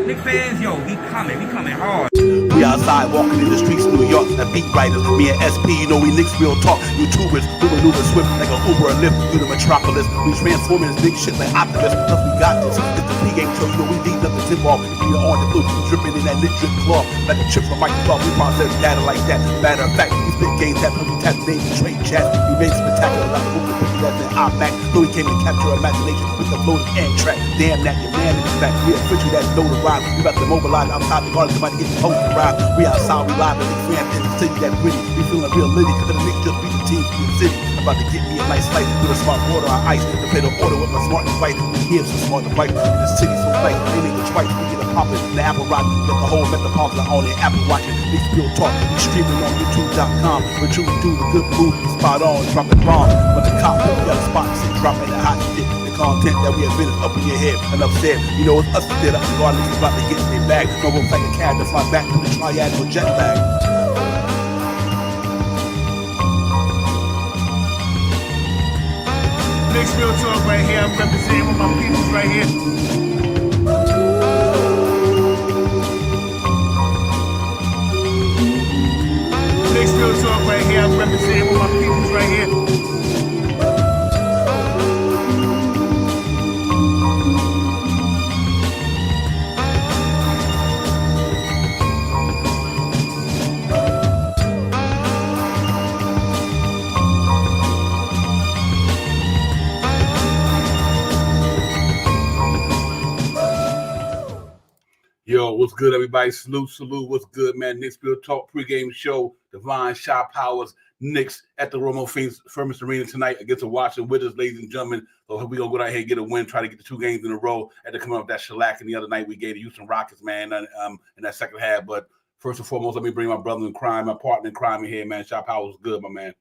Knicks fans, yo, we coming hard. We outside walking in the streets of New York, the beat writers, me and SP, you know we Knicks real talk. YouTubers, we maneuver swift like an Uber or Lyft through the metropolis. We transforming this big shit like Optimus, plus we got this. It's the Pregame Show, you know we lead up the tip-off. We are on the blue, dripping in that lit drip cloth. Like a chip from Microsoft, we process data like that. Matter of fact, we spit games that we tap names and trade chats. We made spectacular like a movie, that's an iMac. So we came to capture imagination with the floating and track. Damn that, your man is back. We official that know the rhyme. We about to mobilize outside the garden, somebody getting posted to ride. We outside, we live, and we fans in the city that gritty. We feeling real litty, cause the Knicks just beat the team from the city. About to get me a nice slice with a smart water or ice. To play the order with my smart device. We hear some smart device. In the city so nice, they nigga twice. We get a poppin', the Apple rock. Get the whole metropolitan on their Apple watching. Knicks real talk. We streaming on YouTube.com. We're true do the good food, spot on, dropping bombs. But the cop, we got a spot to sit, dropping the hot shit. Content that we have been up in your head and upset. You know, it's us that did up the garden, it's about to get in their bag. No go like a cat to fly back to the triad, no jet lag. Knicks real talk right here. I'm representing with my peoples right here. Knicks real talk right here. I'm representing with my peoples right here. Yo, what's good, everybody? Salute. What's good, man? Knicks Real Talk Pregame Show. Divine Shot Powers. Knicks at the Romo Phoenix Firmus Arena tonight against the Washington Wizards, ladies and gentlemen. So we're going to go down here and get a win, try to get the 2 games in a row after coming up with that shellacking the other night we gave the Houston Rockets, man, in that second half. But first and foremost, let me bring my brother in crime, my partner in crime in here, man. Shot Powers, good, my man.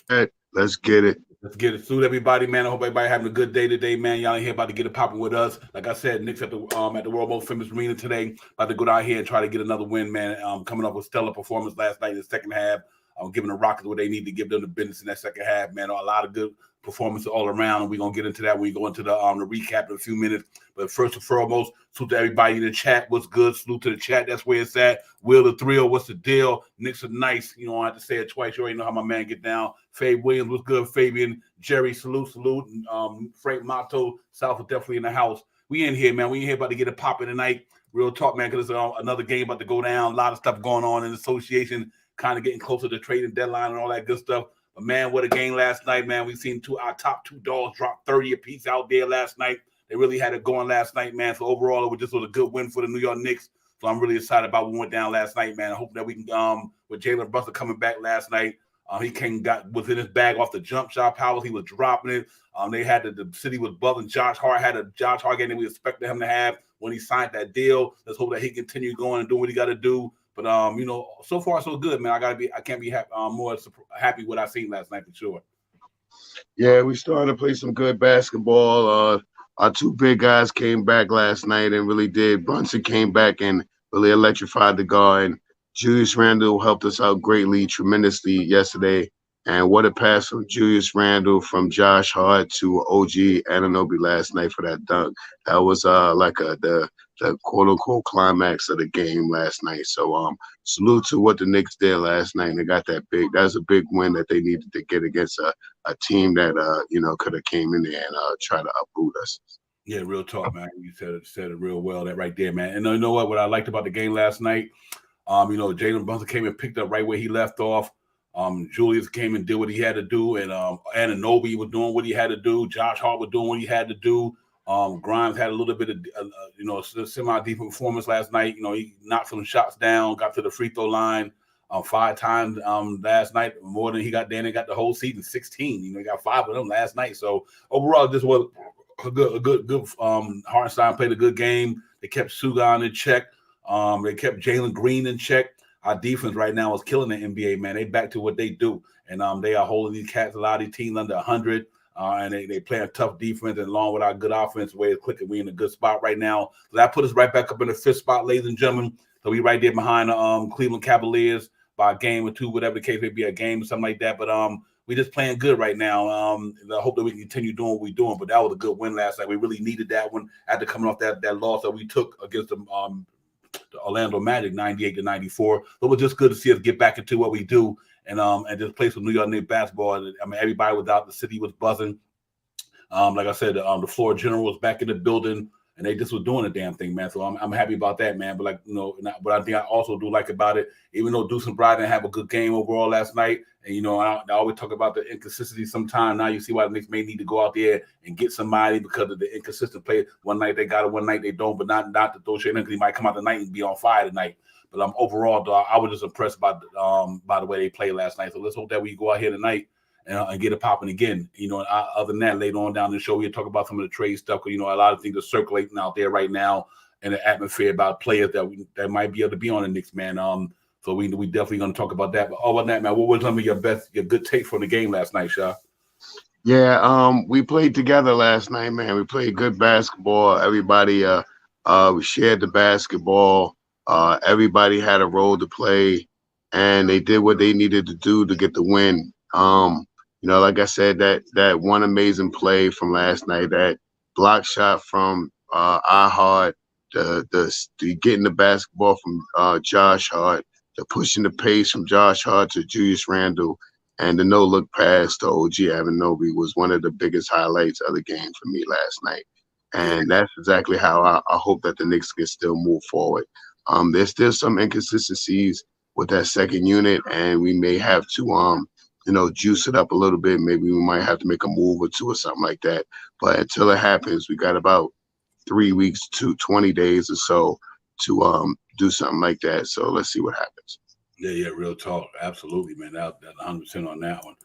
All right, let's get it. Let's get it. Salute everybody, man. I hope everybody having a good day today, man. Y'all in here about to get it popping with us. Like I said, Knicks at the Romo Famous Arena today. About to go down here and try to get another win, man. Coming up with stellar performance last night in the second half. Giving the Rockets what they need to give them the business in that second half, man. A lot of good performances all around, and we're gonna get into that when we go into the recap in a few minutes. But first and foremost, salute to everybody in the chat. What's good? Salute to the chat. That's where it's at. Will the thrill? What's the deal? Knicks are nice. You know, I have to say it twice. You already know how my man get down. Fabe Williams, what's good? Fabian, Jerry, salute. Frank Mato, South is definitely in the house. We in here, man. We in here about to get it popping tonight. Real talk, man, because it's another game about to go down. A lot of stuff going on in the association, kind of getting closer to trading deadline and all that good stuff. But, man, what a game last night, man. We've seen our top 2 dogs drop 30 apiece out there last night. They really had it going last night, man. So, overall, it was a good win for the New York Knicks. So, I'm really excited about what went down last night, man. I hope that we can, with Jalen Brunson coming back last night, he was in his bag off the jump shot powers. He was dropping it. They had the city was buzzing. Josh Hart had a Josh Hart game that we expected him to have when he signed that deal. Let's hope that he continue going and do what he got to do. But you know, so far so good, man. I can't be more happy with what I seen last night for sure. Yeah, we started to play some good basketball. Our 2 big guys came back last night and really did. Brunson came back and really electrified the guard. And Julius Randle helped us out greatly, tremendously yesterday. And what a pass from Julius Randle from Josh Hart to OG Anunoby last night for that dunk. That was the quote-unquote climax of the game last night. So salute to what the Knicks did last night. And they got that was a big win that they needed to get against a team that could have came in there and try to uproot us. Yeah, real talk, man. You said it real well, that right there, man. And you know what I liked about the game last night? Jalen Brunson came and picked up right where he left off. Julius came and did what he had to do, and Anunoby was doing what he had to do. Josh Hart was doing what he had to do. Grimes had a little bit of semi-decent performance last night. You know, he knocked some shots down, got to the free throw line 5 times last night, more than he got then. He got the whole season 16. You know, he got 5 of them last night. So overall, this was a good. Hartenstein played a good game. They kept Suga in check. They kept Jalen Green in check. Our defense right now is killing the NBA, man. They back to what they do, and they are holding these cats, a lot of these teams under 100, and they play a tough defense, and along with our good offense, way it's clicking, we in a good spot right now. So that put us right back up in the 5th spot, ladies and gentlemen. So we right there behind the Cleveland Cavaliers by a game or 2, whatever the case may be, a game or something like that. But we just playing good right now. I hope that we can continue doing what we're doing. But that was a good win last night. We really needed that one after coming off that loss that we took against the Orlando Magic, 98-94. So it was just good to see us get back into what we do and just play some New York Knicks basketball. I mean, everybody was out. The city was buzzing. Like I said, the floor general was back in the building, and they just were doing the damn thing, man. So I'm happy about that, man. But but I think I also do like about it, even though Deuce and Bryan didn't have a good game overall last night. And I always talk about the inconsistency. Sometimes now you see why the Knicks may need to go out there and get somebody because of the inconsistent play. One night they got it, one night they don't. But not to throw shade in, because he might come out tonight and be on fire tonight. But overall, dog, I was just impressed by the way they played last night. So let's hope that we go out here tonight and get it popping again. Other than that, later on down the show, we'll talk about some of the trade stuff. Because, a lot of things are circulating out there right now in the atmosphere about players that might be able to be on the Knicks, man. So we definitely going to talk about that. But other than that, man, what was some of your good take from the game last night, Sha? Yeah, we played together last night, man. We played good basketball. Everybody, we shared the basketball. Everybody had a role to play, and they did what they needed to do to get the win. Like I said, that one amazing play from last night, that block shot from Ahad, the getting the basketball from Josh Hart, the pushing the pace from Josh Hart to Julius Randle, and the no-look pass to OG Anunoby was one of the biggest highlights of the game for me last night. And that's exactly how I hope that the Knicks can still move forward. There's still some inconsistencies with that second unit, and we may have to juice it up a little bit. Maybe we might have to make a move or two or something like that. But until it happens, we got about 3 weeks to 20 days or so to do something like that. So let's see what happens. Yeah, real talk. Absolutely, man. That's 100% on that one.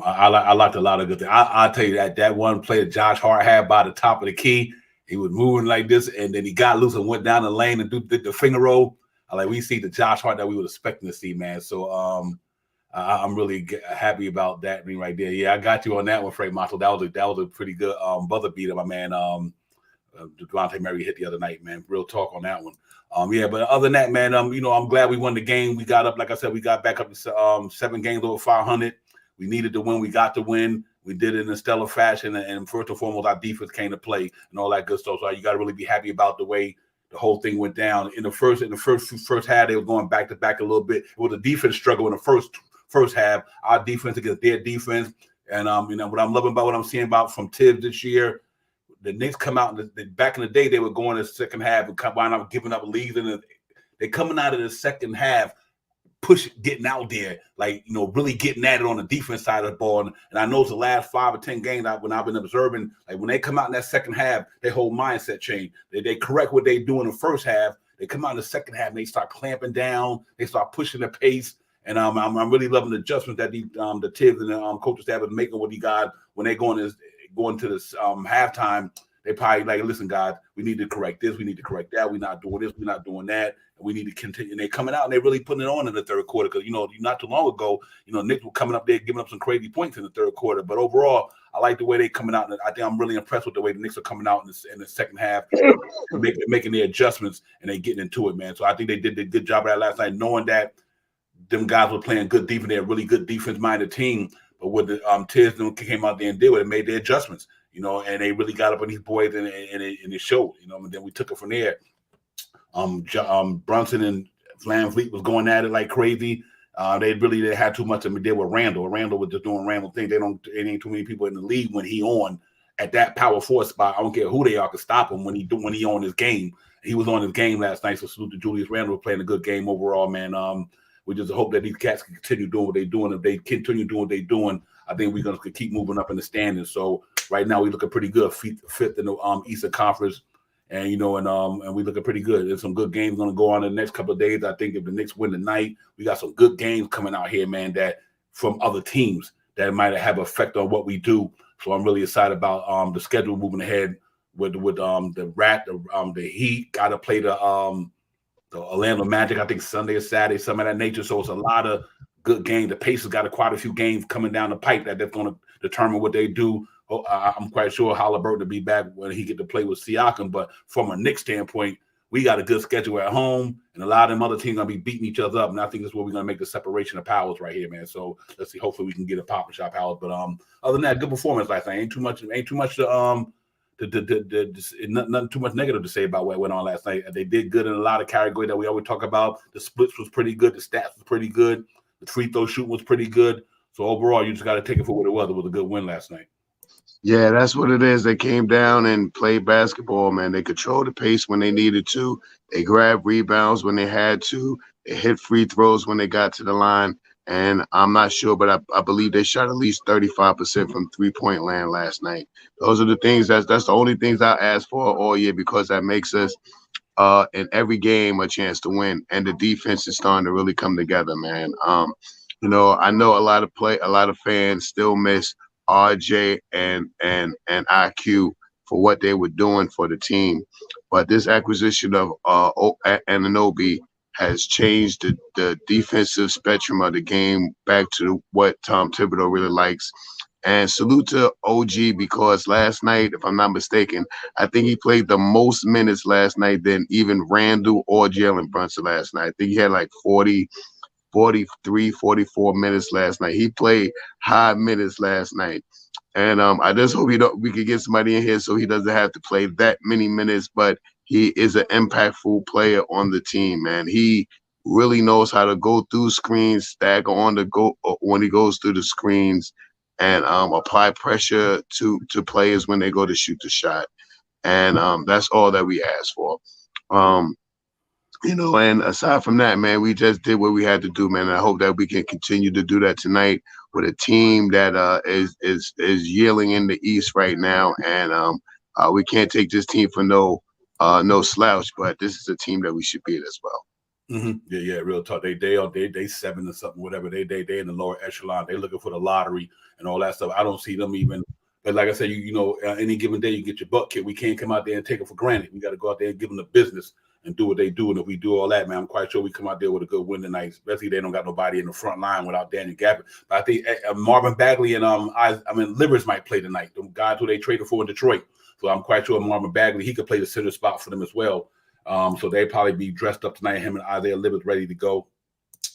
I liked a lot of good things. I'll tell you that one play that Josh Hart had by the top of the key, he was moving like this, and then he got loose and went down the lane and did the finger roll. We see the Josh Hart that we were expecting to see, man. So I'm really happy about that right there. Yeah, I got you on that one, Frank Mato. That was a pretty good buzzer beater, my man. Devontae Murray hit the other night, man. Real talk on that one. But other than that, man, I'm glad we won the game. We got up, like I said, we got back up to 7 games over 500. We needed to win. We got to win. We did it in a stellar fashion. And first and foremost, our defense came to play and all that good stuff. So you got to really be happy about the way the whole thing went down. In the first half, they were going back to back a little bit. It was a defense struggle in the first half. Our defense against their defense. And what I'm loving about what I'm seeing about from Tibbs this year, the Knicks come out back in the day, they were going in the second half and wind up giving up leads, and they're coming out of the second half, getting out there, really getting at it on the defense side of the ball. And I know it's the last 5 or 10 games when I've been observing, when they come out in that second half, their whole mindset change. They correct what they do in the first half. They come out in the second half and they start clamping down. They start pushing the pace. And I'm really loving the adjustments that the Tibbs and the coaching staff is making with you guys when they going to this halftime. They probably listen, guys, we need to correct this. We need to correct that. We're not doing this. We're not doing that. And we need to continue. And they're coming out and they're really putting it on in the third quarter because, not too long ago, Knicks were coming up there giving up some crazy points in the third quarter. But overall, I like the way they're coming out. And I think I'm really impressed with the way the Knicks are coming out in the second half, making their adjustments and they getting into it, man. So I think they did a good job of that last night, knowing that them guys were playing good defense. They're a really good defense-minded team. But what the Tibbs came out there and did, it made their adjustments, and they really got up on these boys and it showed, and then we took it from there. Brunson and Van Vliet was going at it like crazy. They had too much to deal with Randall. Randall was just doing Randall things. It ain't too many people in the league when he on at that power forward spot. I don't care who they are can stop him when he on his game. He was on his game last night. So salute to Julius Randle playing a good game overall, man. We just hope that these cats can continue doing what they're doing. If they continue doing what they're doing, I think we're going to keep moving up in the standings. So right now we're looking pretty good, fifth in the Eastern Conference, and and we looking pretty good. There's some good games going to go on in the next couple of days. I think if the Knicks win tonight, we got some good games coming out here, man. That from other teams that might have effect on what we do. So I'm really excited about the schedule moving ahead with the Heat got to play the Orlando Magic, I think Sunday or Saturday, something of that nature. So it's a lot of good games. The Pacers got quite a few games coming down the pipe that's going to determine what they do. I'm quite sure Halliburton will be back when he get to play with Siakam. But from a Knicks standpoint, we got a good schedule at home, and a lot of them other teams gonna be beating each other up. And I think that's where we're gonna make the separation of powers right here, man. So let's see. Hopefully, we can get a pop and shot powers. But other than that, good performance last night. Ain't too much to nothing too much negative to say about what went on last night. They did good in a lot of categories that we always talk about. The splits was pretty good. The stats was pretty good. The free throw shooting was pretty good. So overall, you just got to take it for what it was. It was a good win last night. Yeah, that's what it is. They came down and played basketball, man. They controlled the pace when they needed to. They grabbed rebounds when they had to. They hit free throws when they got to the line. And I'm not sure, but I believe they shot at least 35% from three-point land last night. Those are the things that's the only things I ask for all year, because that makes us in every game a chance to win. And the defense is starting to really come together, man. You know, I know a lot of fans still miss RJ and IQ for what they were doing for the team, but this acquisition of Anunoby has changed the defensive spectrum of the game back to what Tom Thibodeau really likes. And salute to OG, because last night, if I'm not mistaken, I think he played the most minutes last night than even Randall or Jalen Brunson last night. I think he had like 40, 43, 44 minutes last night. He played high minutes last night. And I just hope we could get somebody in here so he doesn't have to play that many minutes, but he is an impactful player on the team, man. He really knows how to go through screens, stagger on the go when he goes through the screens, and apply pressure to players when they go to shoot the shot. And that's all that we ask for. You know, and aside from that, man, we just did what we had to do, man. I hope that we can continue to do that tonight with a team that is yielding in the East right now. And we can't take this team for no slouch, but this is a team that we should beat as well. Mm-hmm. Yeah, real talk. They 7 or something, whatever. They in the lower echelon. They looking for the lottery and all that stuff. I don't see them even. But like I said, you know, any given day you get your butt kicked. We can't come out there and take it for granted. We got to go out there and give them the business and do what they do. And if we do all that, man, I'm quite sure we come out there with a good win tonight. Especially they don't got nobody in the front line without Daniel Gabbard. But I think Marvin Bagley and Livers might play tonight. The guys who they traded for in Detroit. So I'm quite sure Marvin Bagley, he could play the center spot for them as well. So they probably be dressed up tonight. Him and Isaiah Livers ready to go,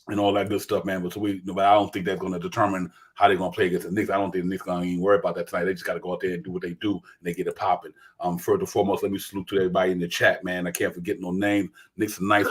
and all that good stuff, man. But I don't think that's going to determine how they're going to play against the Knicks. I don't think the Knicks going to even worry about that tonight. They just got to go out there and do what they do, and they get it popping. First and foremost, let me salute to everybody in the chat, man. I can't forget no name. Knicks are nice.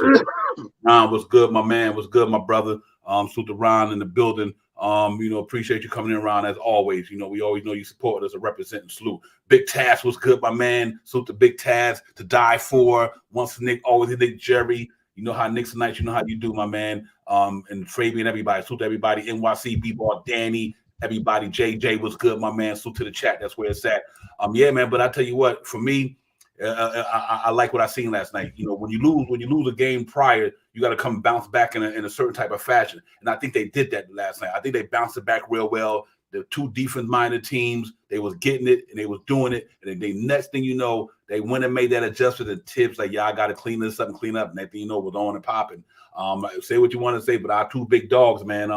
Ron, what's good, my man? What's good, my brother? Salute to Ron in the building. You know, appreciate you coming in, Ron, as always. You know, we always know you support us and represent and salute. Big Taz was good, my man. Salute to Big Taz, to die for. Once Nick, always Nick Jerry. You know how Nick's tonight, you know how you do, my man. And Fabian, everybody. Salute to everybody. NYC, B-Ball, Danny, everybody. JJ was good, my man. Salute to the chat. That's where it's at. Yeah, man. But I tell you what, for me, I like what I seen last night. You know, when you lose a game prior, you got to come bounce back in a certain type of fashion. And I think they did that last night. I think they bounced it back real well. The two defense-minded teams, they was getting it and they was doing it. And then the next thing you know, they went and made that adjustment and tips like, yeah, I got to clean this up and clean up. And next thing you know, it was on and popping. Say what you want to say, but our two big dogs, man,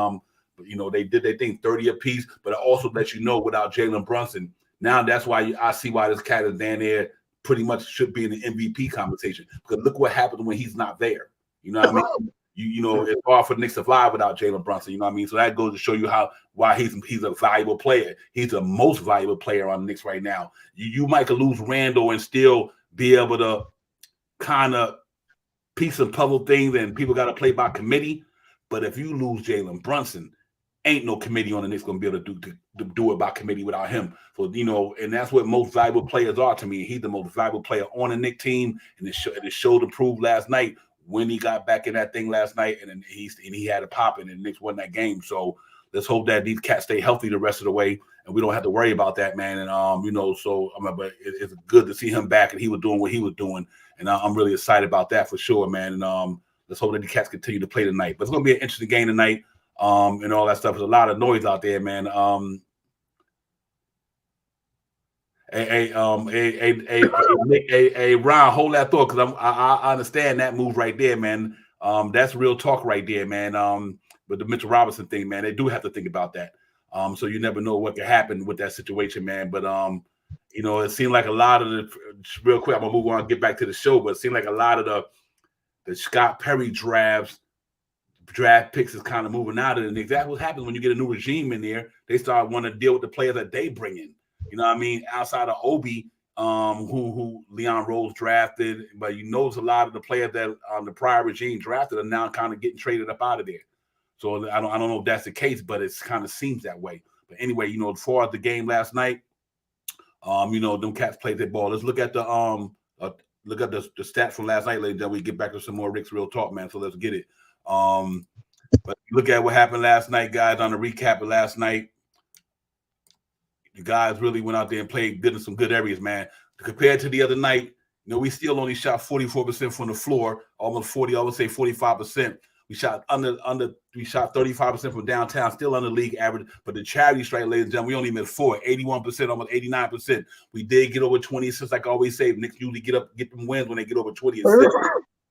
you know, they did their thing 30 apiece. But it also lets you know without Jalen Brunson, now that's why I see why this cat is down there pretty much should be in the MVP conversation. Because look what happens when he's not there. You know what I mean? You know, it's hard for the Knicks to fly without Jalen Brunson. You know what I mean? So that goes to show you why he's a valuable player. He's the most valuable player on the Knicks right now. You might could lose Randall and still be able to kind of piece and puzzle things, and people got to play by committee. But if you lose Jalen Brunson, ain't no committee on the Knicks going to be able to do it by committee without him. So, you know, and that's what most valuable players are to me. He's the most valuable player on the Knicks team, and it showed to prove last night when he got back in that thing last night, and he had a pop, and the Knicks won that game. So let's hope that these cats stay healthy the rest of the way, and we don't have to worry about that, man. And you know, so but it's good to see him back, and he was doing what he was doing, and I'm really excited about that for sure, man. And let's hope that the cats continue to play tonight. But it's gonna be an interesting game tonight, and all that stuff. There's a lot of noise out there, man. Hey, Ron, hold that thought, because I understand that move right there, man. That's real talk right there, man. But the Mitchell Robinson thing, man, they do have to think about that. So you never know what could happen with that situation, man. But You know, it seemed like a lot of the real quick. I'm gonna move on and get back to the show, but it seemed like a lot of the Scott Perry draft picks is kind of moving out of it. And exactly what happens when you get a new regime in there, they start wanting to deal with the players that they bring in. You know what I mean? Outside of Obi, who Leon Rose drafted, but you notice a lot of the players that the prior regime drafted are now kind of getting traded up out of there. So I don't know if that's the case, but it kind of seems that way. But anyway, you know, as far as the game last night, you know, them cats played their ball. Let's look at the stats from last night, ladies. Then we get back to some more Rick's Real Talk, man. So let's get it. But look at what happened last night, guys. On the recap of last night, the guys really went out there and played good in some good areas, man. Compared to the other night, you know, we still only shot 44% from the floor, almost 40, I would say 45%. We shot we shot 35% from downtown, still under league average. But the charity strike, ladies and gentlemen, we only missed 81%, almost 89%. We did get over 20 assists, like I always say. Knicks usually get them wins when they get over 20 assists.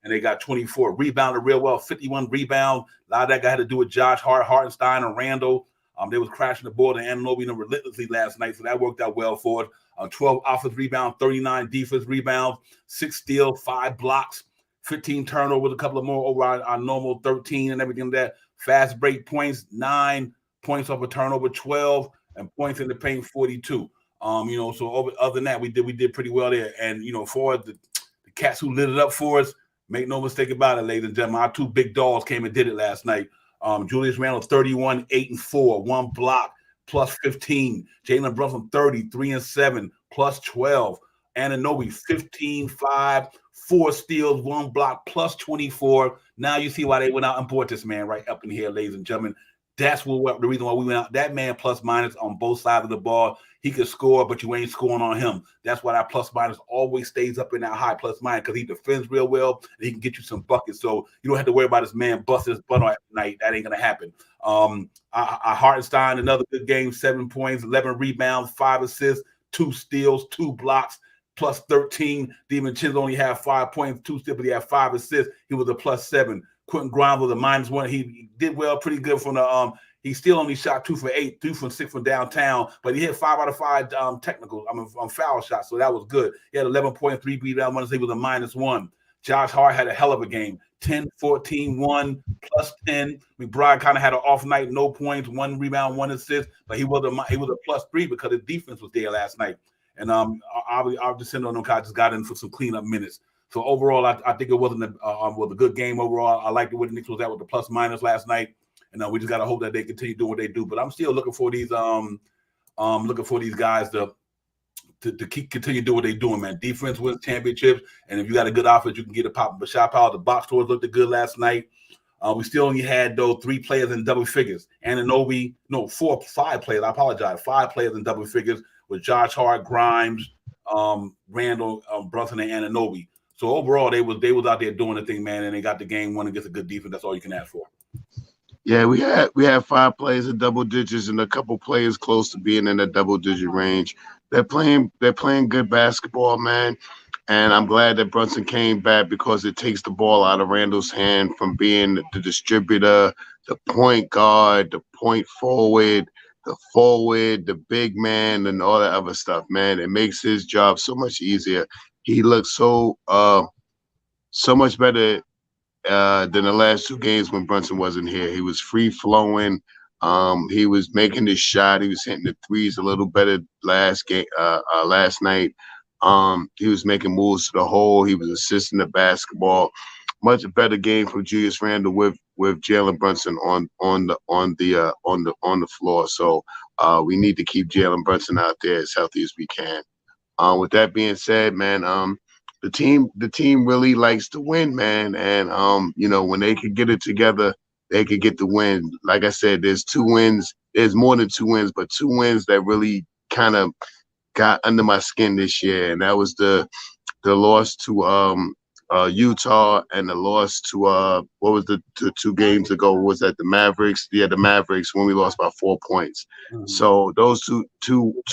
And they got 24. Rebounded real well, 51 rebounds. A lot of that got to do with Josh Hart, Hartenstein, and Randall. They was crashing the board and Anunoby relentlessly last night, so that worked out well for it. 12 offensive rebounds, 39 defense rebounds, 6 steals, 5 blocks, 15 turnovers, a couple of more over our normal 13 and everything like that. Fast break points, 9 points off a turnover, 12, and points in the paint, 42. You know, so other than that, we did pretty well there. And you know, for the cats who lit it up for us, make no mistake about it, ladies and gentlemen, our 2 big dogs came and did it last night. Julius Randle, 31, 8 and 4, 1 block, plus 15. Jalen Brunson, 30, 3 and 7, plus 12. Anunoby, 15, 5, 4 steals, 1 block, plus 24. Now you see why they went out and bought this man right up in here, ladies and gentlemen. That's the reason why we went out. That man plus minus on both sides of the ball. He could score, but you ain't scoring on him. That's why that plus minus always stays up in that high plus minus, because he defends real well and he can get you some buckets. So you don't have to worry about this man busting his butt at night. That ain't gonna happen. Hartenstein, another good game, 7 points, 11 rebounds, 5 assists, 2 steals, 2 blocks, plus 13. DiVincenzo only had 5 points, 2 steals, but he had 5 assists. He was a plus 7. Quentin Grimes was a -1. He did well, pretty good from the he still only shot 2 for 8, 2 for 6 from downtown, but he hit 5 out of 5 technicals, foul shots, so that was good. He had 11.3 rebounds. I want to say he was a -1. Josh Hart had a hell of a game, 10, 14, 1, plus 10. McBride kind of had an off night, no points, 1 rebound, 1 assist, but he was a plus 3 because the defense was there last night. And I'll just send on them guys, just got in for some cleanup minutes. So overall, I think it wasn't a good game overall. I liked the way the Knicks was at with the plus minus last night, and we just got to hope that they continue doing what they do. But I'm still looking for these guys to continue doing what they're doing, man. Defense wins championships, and if you got a good offense, you can get it popping. But shot power, the box scores looked good last night. We still only had 3 players in double figures. Anunoby, 5 players. I apologize. 5 players in double figures with Josh Hart, Grimes, Randall, Brunson, and Anunoby. So overall, they was out there doing the thing, man, and they got the game won against a good defense. That's all you can ask for. Yeah, we had 5 players in double digits and a couple players close to being in the double digit range. They're playing good basketball, man. And I'm glad that Brunson came back, because it takes the ball out of Randall's hand from being the distributor, the point guard, the point forward, the big man, and all that other stuff, man. It makes his job so much easier. He looks so much better than the last 2 games when Brunson wasn't here. He was free flowing. He was making his shot. He was hitting the threes a little better last night. He was making moves to the hole. He was assisting the basketball. Much better game from Julius Randle with Jalen Brunson on the floor. So we need to keep Jalen Brunson out there as healthy as we can. With that being said, man, the team really likes to win, man. And when they can get it together, they could get the win. Like I said, there's 2 wins. There's more than 2 wins, but 2 wins that really kind of got under my skin this year, and that was the loss to Utah, and the loss to what was the 2 games ago? Was that the Mavericks? Yeah, the Mavericks, when we lost by 4 points. Mm-hmm. So those two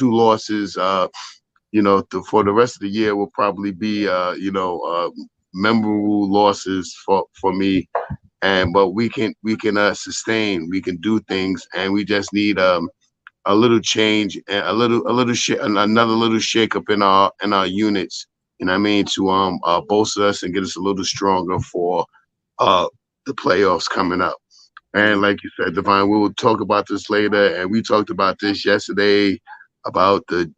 losses, for the rest of the year will probably be memorable losses for me. But we can sustain, we can do things, and we just need a little change and another little shake up in our units. You know what I mean, to bolster us and get us a little stronger for the playoffs coming up. And like you said, Divine, we will talk about this later. And we talked about this yesterday about the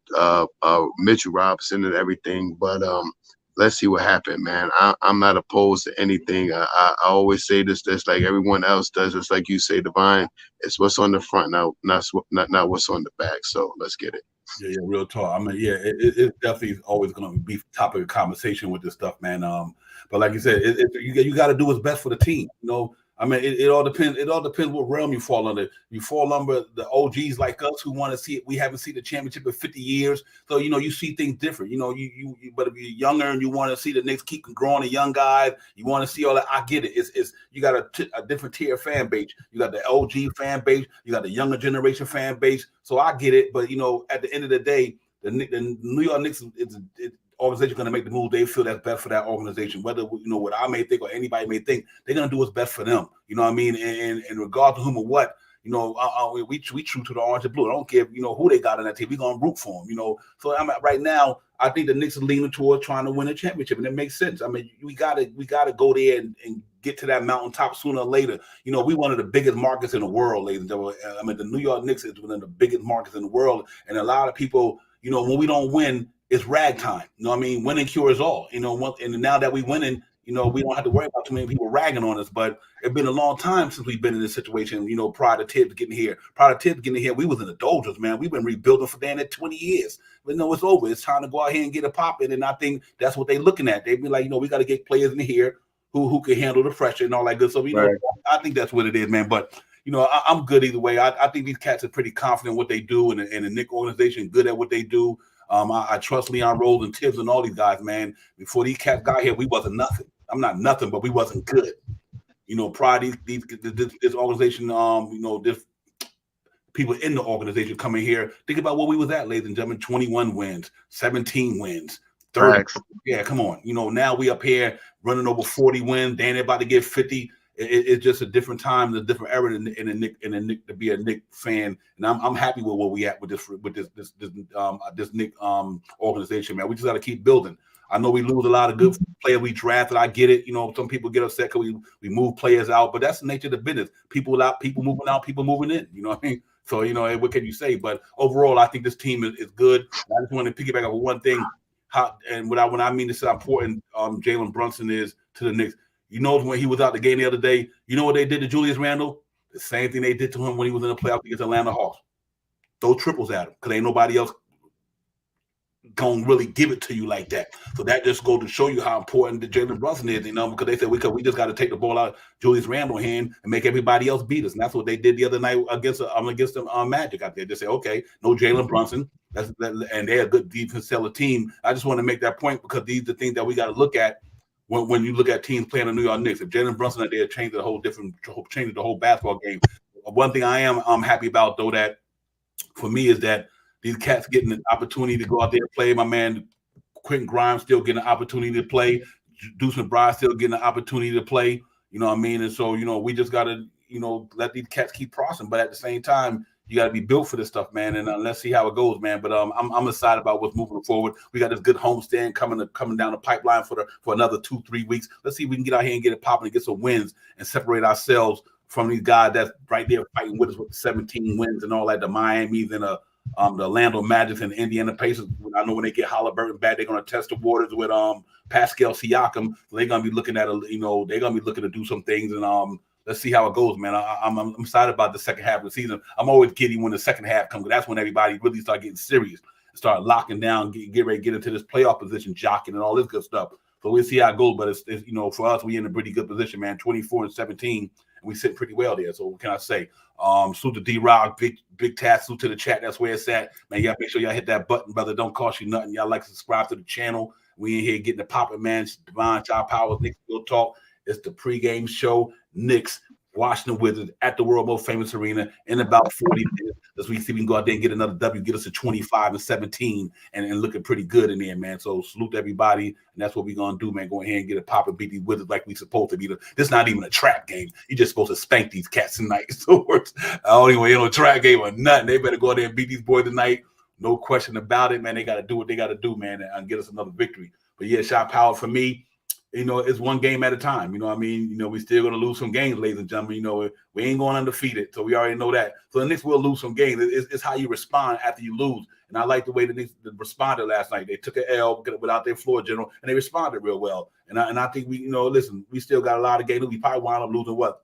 Mitchell Robinson and everything. But let's see what happened, man. I'm not opposed to anything. I always say this like everyone else does. It's like you say, Divine, it's what's on the front now, not what's on the back. So let's get it. Yeah, real talk. I mean, yeah, it's definitely always going to be topic of conversation with this stuff, man. But like you said, you got to do what's best for the team. You know, I mean, it all depends. It all depends what realm you fall under. You fall under the OGs like us who want to see it. We haven't seen the championship in 50 years, so you know you see things different. You know, you but if you're younger and you want to see the Knicks keep growing the young guys, you want to see all that. I get it. It's you got a different tier fan base. You got the OG fan base. You got the younger generation fan base. So I get it. But you know, at the end of the day, the New York Knicks is organization going to make the move they feel that's best for that organization. Whether you know what I may think or anybody may think, they're going to do what's best for them. You know what I mean? And in regard to whom or what, you know, we true to the orange and blue. I don't care, you know, who they got on that team. We're going to root for them. You know, so right now, I think the Knicks are leaning towards trying to win a championship, and it makes sense. I mean, we gotta go there and get to that mountaintop sooner or later. You know, we one of the biggest markets in the world, ladies and gentlemen. I mean, the New York Knicks is one of the biggest markets in the world, and a lot of people, you know, when we don't win, it's ragtime. You know what I mean? Winning cures all. You know, and now that we're winning, you know, we don't have to worry about too many people ragging on us. But it's been a long time since we've been in this situation, you know, prior to Tibbs getting here. Prior to Tibbs getting here, we was in the doldrums, man. We've been rebuilding for damn near 20 years. But no, it's over. It's time to go out here and get a pop in. And I think that's what they're looking at. They be like, you know, we got to get players in here who can handle the pressure and all that good stuff. You know, I think that's what it is, man. But you know, I'm good either way. I think these cats are pretty confident in what they do, and the Knicks organization good at what they do. I trust Leon Rose and Tibbs and all these guys, man. Before these cats got here, we wasn't nothing. I'm not nothing, but we wasn't good. You know, prior to this organization, you know, this people in the organization coming here. Think about where we was at, ladies and gentlemen. 21 wins, 17 wins, 30. Yeah, come on. You know, now we up here running over 40 wins. Dan about to get 50. It's just a different time, a different era in the Knick to be a Knick fan, and I'm happy with where we at with this Knick organization, man. We just got to keep building. I know we lose a lot of good players we drafted. I get it. You know, some people get upset because we move players out, but that's the nature of the business. People out, people moving out, people moving in. You know what I mean? So you know, what can you say? But overall, I think this team is good. And I just want to piggyback on one thing. When I mean this is how important Jalen Brunson is to the Knicks. You know, when he was out the game the other day, you know what they did to Julius Randle? The same thing they did to him when he was in the playoffs against Atlanta Hawks. Throw triples at him because ain't nobody else gonna really give it to you like that. So that just goes to show you how important the Jalen Brunson is, you know, because they said we just got to take the ball out of Julius Randle's hand and make everybody else beat us. And that's what they did the other night against the Magic out there. They say, okay, no Jalen Brunson. And they're a good defense seller team. I just want to make that point because these are the things that we got to look at. When you look at teams playing the New York Knicks, if Jalen Brunson out there changed the whole basketball game. One thing I'm happy about though that for me is that these cats getting an opportunity to go out there and play. My man Quentin Grimes still getting an opportunity to play. Deuce McBride still getting an opportunity to play. You know what I mean? And so you know we just got to let these cats keep crossing, but at the same time. You got to be built for this stuff, man, and let's see how it goes, man. But I'm excited about what's moving forward. We got this good homestand coming down the pipeline for another 2-3 weeks. Let's see if we can get out here and get it popping and get some wins and separate ourselves from these guys that's right there fighting with us with the 17 wins and all that. The Miami's and the Orlando Magic and the Indiana Pacers. I know when they get Halliburton back, they're going to test the waters with Pascal Siakam. So they're going to be looking at they're going to be looking to do some things and let's see how it goes, man. I'm excited about the second half of the season. I'm always giddy when the second half comes. That's when everybody really start getting serious, start locking down, get ready to get into this playoff position, jockeying and all this good stuff. So we'll see how it goes. But it's you know, for us, we in a pretty good position, man. 24-17, and we sitting pretty well there. So what can I say? Salute to D-Rock, big task, salute to the chat. That's where it's at, man. Y'all make sure y'all hit that button, brother. Don't cost you nothing. Y'all like to subscribe to the channel. We in here getting the popping, man. Divine Child Powers, Knicks Real Talk. It's the pregame show. Knicks, Washington Wizards at the world most famous arena in about 40 minutes. Let's see if we can go out there and get another W, get us to 25-17 and looking pretty good in there, man. So salute to everybody, and that's what we're gonna do, man. Go ahead and get it popping, beat these Wizards like we supposed to be. This not even a trap game. You're just supposed to spank these cats tonight. So I don't even want a trap game or nothing. They better go out there and beat these boys tonight. No question about it, man. They got to do what they got to do, man, and get us another victory. But yeah, shot power for me. You know, it's one game at a time. You know what I mean? You know, we still going to lose some games, ladies and gentlemen. You know, we ain't going undefeated, so we already know that. So the Knicks will lose some games. It's how you respond after you lose. And I like the way the Knicks responded last night. They took an L without their floor general, and they responded real well. And I think we, you know, listen, we still got a lot of games. We probably wind up losing, what,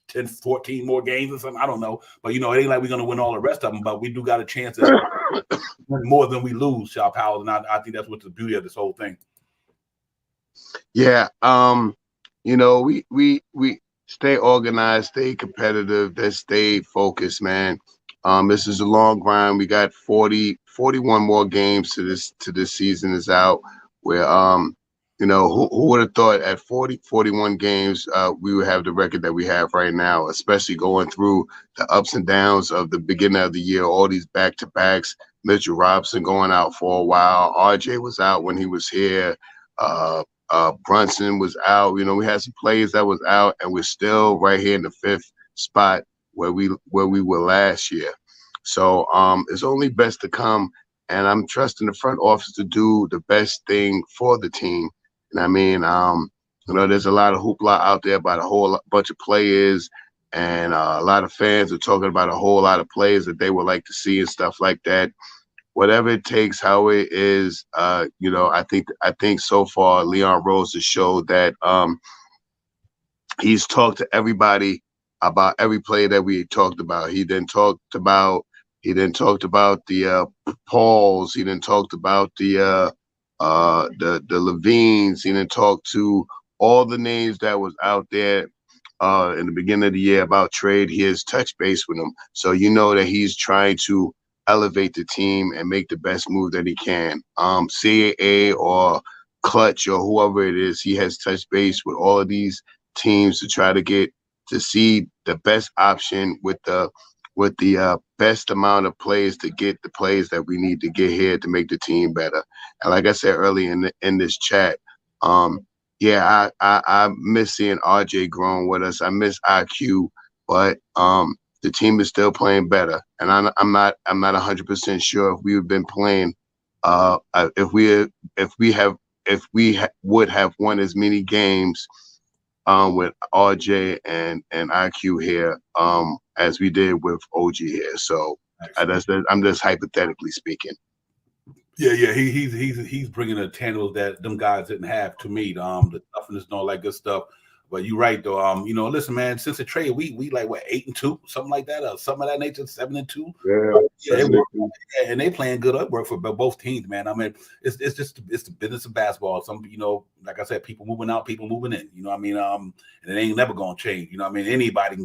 10, 14 more games or something? I don't know. But, you know, it ain't like we're going to win all the rest of them, but we do got a chance to win more than we lose, Shaw Powell. And I think that's what's the beauty of this whole thing. Yeah, you know, we stay organized, stay competitive, let's stay focused, man. This is a long grind. We got 41 more games to this season is out. Where you know, who would have thought at 41 games we would have the record that we have right now, especially going through the ups and downs of the beginning of the year, all these back-to-backs. Mitchell Robinson going out for a while. RJ was out when he was here. Brunson was out. You know, we had some players that was out, and we're still right here in the 5th spot where we were last year. So it's only best to come, and I'm trusting the front office to do the best thing for the team. And I mean, you know, there's a lot of hoopla out there about a whole bunch of players, and a lot of fans are talking about a whole lot of players that they would like to see and stuff like that. Whatever it takes, how it is, you know, I think so far Leon Rose has showed that he's talked to everybody about every player that we talked about. He then talked about the Pauls. He then talked about the Levines. He then talked to all the names that was out there in the beginning of the year about trade. He has touched base with them, so you know that he's trying to elevate the team and make the best move that he can. CAA or Clutch or whoever it is, he has touched base with all of these teams to try to get to see the best option with the best amount of players to get the players that we need to get here to make the team better. And like I said earlier in this chat, yeah, I miss seeing RJ growing with us. I miss IQ, but the team is still playing better, and I'm not 100% sure if we have been playing, if we would have won as many games with RJ and IQ here as we did with OG here. So I'm just hypothetically speaking. Yeah, he's bringing a tangible that them guys didn't have to me. The toughness and all that good stuff. But you're right though. You know, listen, man. Since the trade, we like what 8-2, something like that, or something of that nature, 7-2. Yeah, and they playing good work for both teams, man. I mean, it's the business of basketball. Some, you know, like I said, people moving out, people moving in. You know what I mean? And it ain't never gonna change. You know what I mean? Anybody can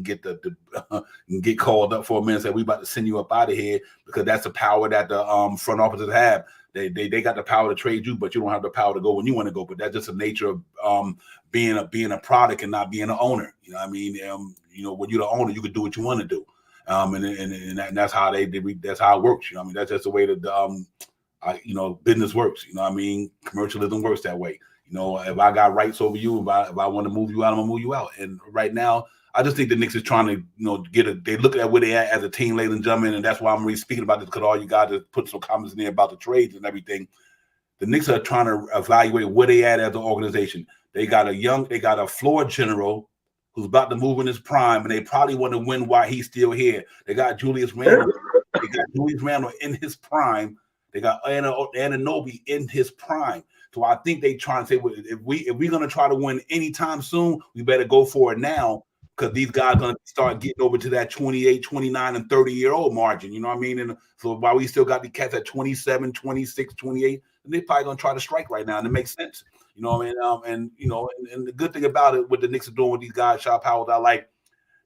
get can get called up for a minute and say we about to send you up out of here, because that's the power that the front offices have. They got the power to trade you, but you don't have the power to go when you want to go. But that's just the nature of being a product and not being an owner. You know what I mean? You know, when you're the owner, you can do what you want to do. And that's how that's how it works. You know what I mean? That's just the way that you know, business works. You know what I mean? Commercialism works that way. You know, if I got rights over you, if I want to move you out, I'm gonna move you out. And right now, I just think the Knicks is trying to, you know, they look at where they at as a team, ladies and gentlemen, and that's why I'm really speaking about this, because all you guys just put some comments in there about the trades and everything. The Knicks are trying to evaluate where they at as an organization. They got a floor general who's about to move in his prime, and they probably want to win while he's still here. They got Julius Randle. In his prime. They got Anunoby in his prime. So I think they trying to say, well, if we're gonna try to win anytime soon, we better go for it now, because these guys are going to start getting over to that 28, 29, and 30-year-old margin. You know what I mean? And so while we still got the cats at 27, 26, 28, and they're probably going to try to strike right now, and it makes sense. You know what I mean? And you know, and the good thing about it, what the Knicks are doing with these guys, Shaw Powell, I like,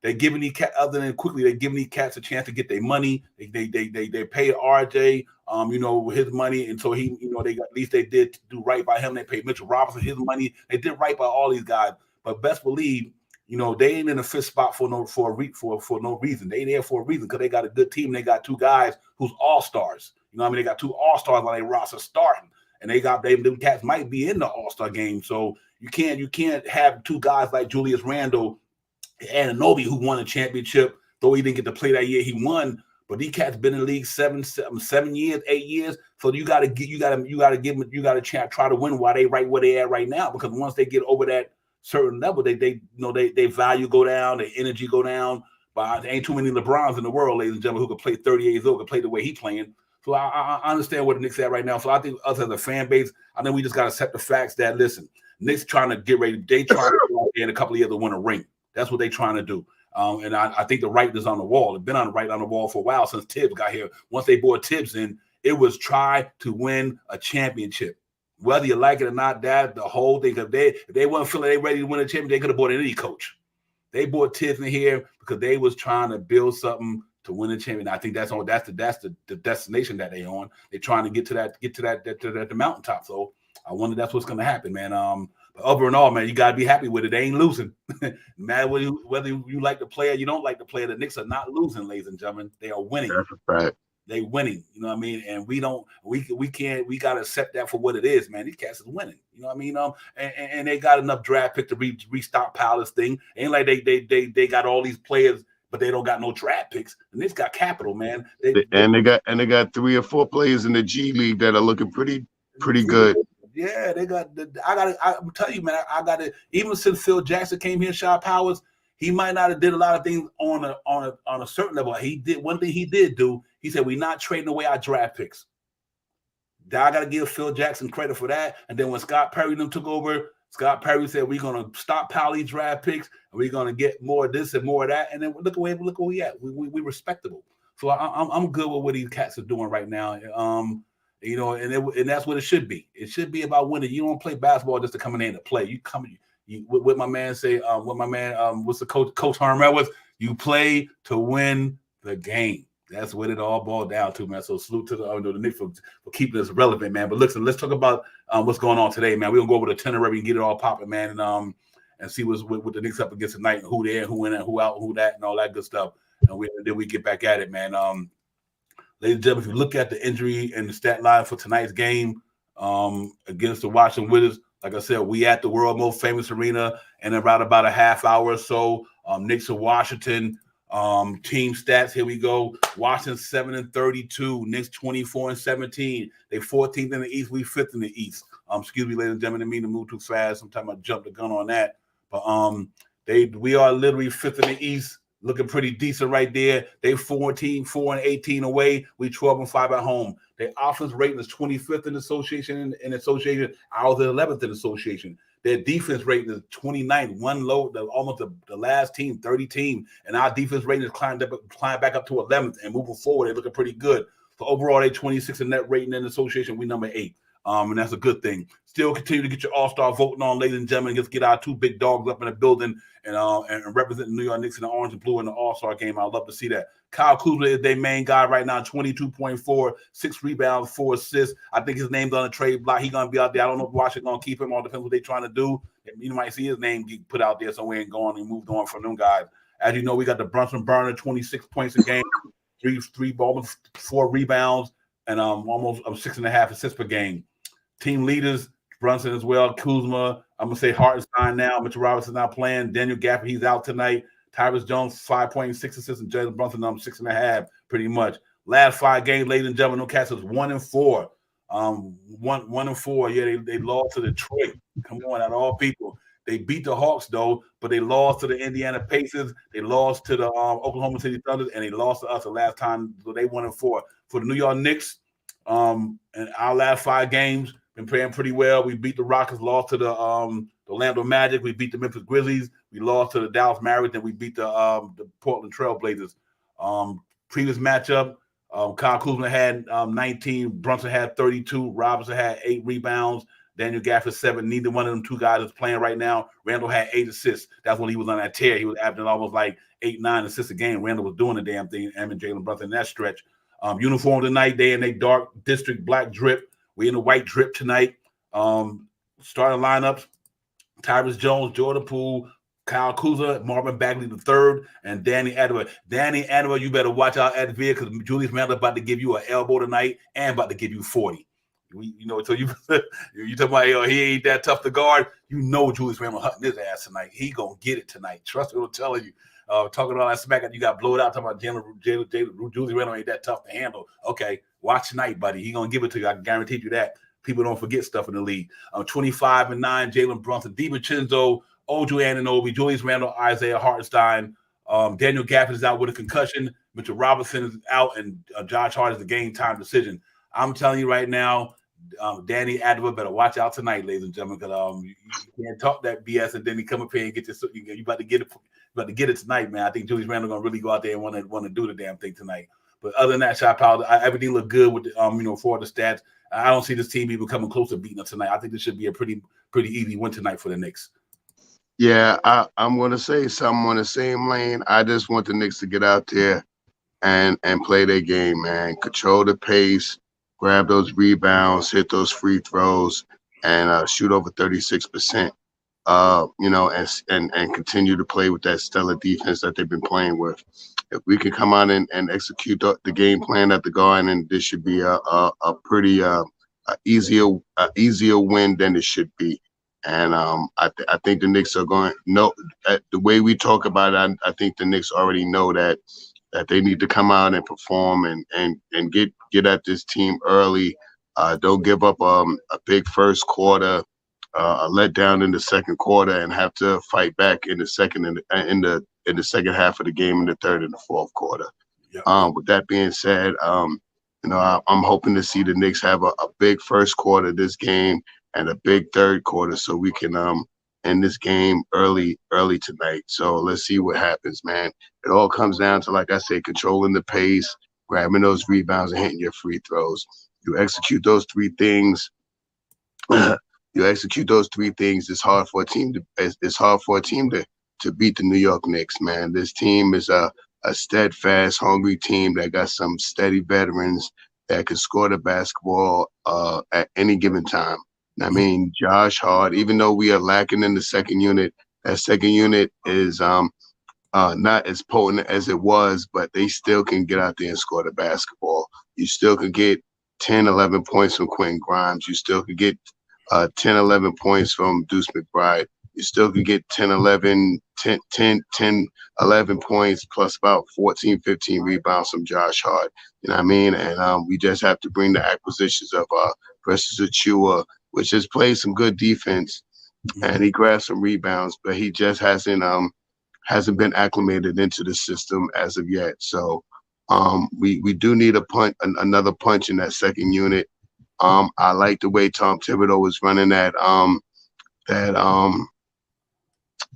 they're giving these cats, other than quickly, they're giving these cats a chance to get their money. They paid RJ, you know, his money, and so he, you know, at least they did do right by him. They paid Mitchell Robinson his money. They did right by all these guys. But best believe, You know, they ain't in the fifth spot for no reason. They there for a reason because they got a good team. They got two guys who's all-stars. You know what I mean? They got two all-stars on their roster starting. And them cats might be in the all-star game. So you can't have two guys like Julius Randle and Anunoby who won a championship, though he didn't get to play that year. He won, but these cats been in the league 7 years, 8 years. So you gotta try to win while they right where they at right now. Because once they get over that certain level, they value go down, their energy go down. But there ain't too many LeBrons in the world, ladies and gentlemen, who could play 38 years old, could play the way he playing. So I understand where the Knicks at right now. So I think us as a fan base, I think we just got to accept the facts that, listen, Knicks trying to get ready. They trying to go out there in a couple of years to win a ring. That's what they trying to do. And I think the writing is on the wall. It's been on the wall for a while since Tibbs got here. Once they brought Tibbs in, it was try to win a championship. Whether you like it or not, that the whole thing. If they weren't feeling they ready to win a championship, they could have brought in any coach. They brought Tibbs in here because they was trying to build something to win a champion. I think that's the destination that they on. They're trying to get to the mountaintop. So I wonder that's what's gonna happen, man. But overall, man, you gotta be happy with it. They ain't losing. Man, whether you like the player, you don't like the player, the Knicks are not losing, ladies and gentlemen. They are winning. That's right. They winning. You know what I mean? And we gotta accept that for what it is, man. These cats is winning. You know what I mean? And they got enough draft pick to restockpile this thing. Ain't like they got all these players, but they don't got no draft picks. And this got capital, man. They got 3 or 4 players in the G League that are looking pretty good. Yeah, they got. I'm telling you, man. I got it. Even since Phil Jackson came here, Shaw Powers, he might not have did a lot of things on a certain level. He did one thing. He did do. He said, "We're not trading away our draft picks." I got to give Phil Jackson credit for that. And then when Scott Perry them took over, Scott Perry said, "We're gonna stockpile these draft picks, and we're gonna get more of this and more of that." And then look where we at. We respectable. So I'm good with what these cats are doing right now. You know, and that's what it should be. It should be about winning. You don't play basketball just to come in there and play. You come, what my man say. What's the Coach Harmon was? You play to win the game. That's what it all boiled down to, man. So salute to the Knicks for keeping us relevant, man. But listen, let's talk about what's going on today, man. We're gonna go over the itinerary and get it all popping, man, and see what the Knicks up against tonight, and who there, who in, and who out, who that, and all that good stuff. And then we get back at it, man. Ladies and gentlemen, if you look at the injury and the stat line for tonight's game against the Washington Wizards, like I said, we at the world most famous arena in about a half hour or so. Knicks of Washington. Team stats, here we go. Washington 7-32, Knicks 24-17. They 14th in the East, we 5th in the East. Excuse me, ladies and gentlemen, I didn't mean to move too fast. Sometimes I jumped the gun on that. But we are literally 5th in the East, looking pretty decent right there. They 4-18 away. We 12-5 at home. Their offense rating is 25th in association. I was 11th in association. Their defense rating is 29th, one low, almost the last team, 30 team. And our defense rating is climbed back up to 11th. And moving forward, they're looking pretty good. So overall, they 26 in net rating in association. We number 8. And that's a good thing. Still continue to get your all-star voting on, ladies and gentlemen. Let's get our 2 big dogs up in the building and representing New York Knicks in the orange and blue in the all-star game. I'd love to see that. Kyle Kuzma is their main guy right now, 22.4, 6 rebounds, 4 assists. I think his name's on the trade block. He's going to be out there. I don't know if Washington's going to keep him. All depends what they're trying to do. You might see his name get put out there somewhere and go on and moved on from them guys. As you know, we got the Brunson Burner, 26 points a game, 4 rebounds, and almost 6.5 assists per game. Team leaders, Brunson as well, Kuzma. I'm going to say Hartenstein now. Mitchell Robinson's not playing. Daniel Gafford, he's out tonight. Tyrus Jones, 5.6 assists, and Jalen Brunson, 6.5, pretty much. Last 5 games, ladies and gentlemen, no cats is 1-4. 1-4. Yeah, they lost to Detroit. Come on, out of all people. They beat the Hawks, though, but they lost to the Indiana Pacers. They lost to the Oklahoma City Thunder, and they lost to us the last time. So they 1-4. For the New York Knicks, in our last 5 games, been playing pretty well. We beat the Rockets, lost to the Orlando Magic. We beat the Memphis Grizzlies. We lost to the Dallas Mavericks, and we beat the Portland Trail Blazers. Previous matchup, Kyle Kuzma had 19. Brunson had 32. Robinson had 8 rebounds. Daniel Gafford 7. Neither one of them 2 guys is playing right now. Randall had 8 assists. That's when he was on that tear. He was averaging almost like 8-9 assists a game. Randall was doing the damn thing. And Jalen Brunson in that stretch. Uniform tonight. They in their dark district black drip. We in the white drip tonight. Starting lineups: Tyrus Jones, Jordan Poole, Kyle Kuzma, Marvin Bagley the third, and Danny Adler. Danny Adler, you better watch out at the veer because Julius Randle about to give you an elbow tonight and about to give you 40. So you talking about he ain't that tough to guard. You know Julius Randle hunting his ass tonight. He gonna get it tonight. Trust me, I'm telling you. Talking about that smack, you got blowed out. Talking about Julius Randle ain't that tough to handle. Okay, watch tonight, buddy. He gonna give it to you. I guarantee you that. People don't forget stuff in the league. 25-9, Jalen Brunson, DiVincenzo, Ojo Anunoby, Julius Randle, Isaiah Hartenstein. Daniel Gafford is out with a concussion. Mitchell Robinson is out, and Josh Hart is the game time decision. I'm telling you right now, Danny Adler better watch out tonight, ladies and gentlemen, because you can't talk that BS and then he come up here and get this. You about to get it. About to get it tonight, man. I think Julius Randle gonna really go out there and want to do the damn thing tonight. But other than that, Shot Power, everything looked good with for the stats. I don't see this team even coming close to beating us tonight. I think this should be a pretty easy win tonight for the Knicks. Yeah, I'm going to say something on the same lane. I just want the Knicks to get out there and play their game, man. Control the pace, grab those rebounds, hit those free throws, and shoot over 36%. And continue to play with that stellar defense that they've been playing with. If we can come out and execute the game plan at the Garden, this should be a pretty easier win than it should be. And I think the Knicks are going. No, the way we talk about it, I think the Knicks already know that they need to come out and perform and get at this team early. Don't give up a big first quarter. Let down in the second quarter and have to fight back in the second in the second half of the game, in the third and the fourth quarter. Yep. With that being said, I'm hoping to see the Knicks have a big first quarter this game and a big third quarter, so we can end this game early tonight. So let's see what happens, man. It all comes down to, like I say, controlling the pace, grabbing those rebounds, and hitting your free throws. You execute those three things. It's hard for a team to beat the New York Knicks, man. This team is a steadfast, hungry team that got some steady veterans that can score the basketball at any given time. I mean, Josh Hart, even though we are lacking in the second unit, that second unit is not as potent as it was, but they still can get out there and score the basketball. You still can get 10, 11 points from Quentin Grimes. You still could get 10, 11 points from Deuce McBride. You still could get 10, 11 points plus about 14, 15 rebounds from Josh Hart. You know what I mean? And we just have to bring the acquisitions of Precious Achiuwa, which has played some good defense, and he grabbed some rebounds, but he just hasn't been acclimated into the system as of yet. So we do need another punch in that second unit. I like the way Tom Thibodeau was running that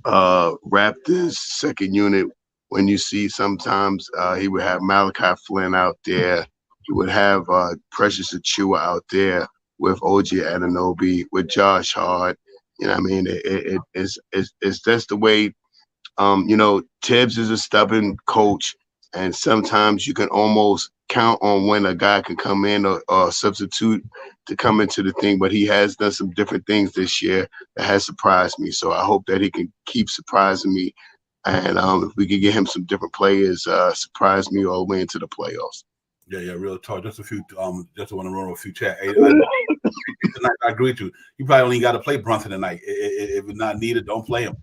Raptors second unit. When you see sometimes he would have Malachi Flynn out there, he would have Precious Achiuwa out there with OG Anunoby, with Josh Hart. You know what I mean? It's just the way. Tibbs is a stubborn coach, and sometimes you can almost count on when a guy can come in or substitute to come into the thing, but he has done some different things this year that has surprised me. So I hope that he can keep surprising me, and if we can get him some different players, surprise me all the way into the playoffs. Yeah, real talk. Just a few, just want to run over a few chat. Hey, tonight, I agree with you. You probably only got to play Brunson tonight. If it's not needed, don't play him.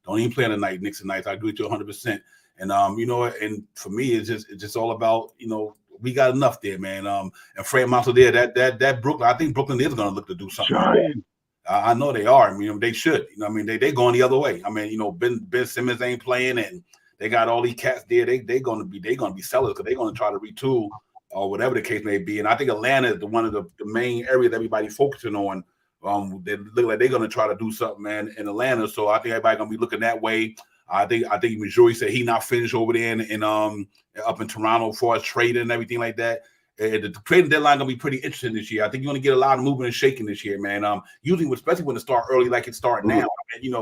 Don't even play him tonight, Knicks tonight. I agree with you 100%. And and for me, it's just all about, we got enough there, man. And Fred Monson there, that Brooklyn, I think Brooklyn is gonna look to do something. I know they are. I mean, they should. They going the other way. I mean, Ben Simmons ain't playing, and they got all these cats there. They're gonna be sellers because they're gonna try to retool or whatever the case may be. And I think Atlanta is one of the main areas everybody's focusing on. They look like they're gonna try to do something, man, in Atlanta. So I think everybody's gonna be looking that way. I think Missouri said he not finished over there in up in Toronto for us trading and everything like that. The trading deadline gonna be pretty interesting this year. I think you're gonna get a lot of movement and shaking this year, man. Usually, especially when it start early, like it start now. I mean,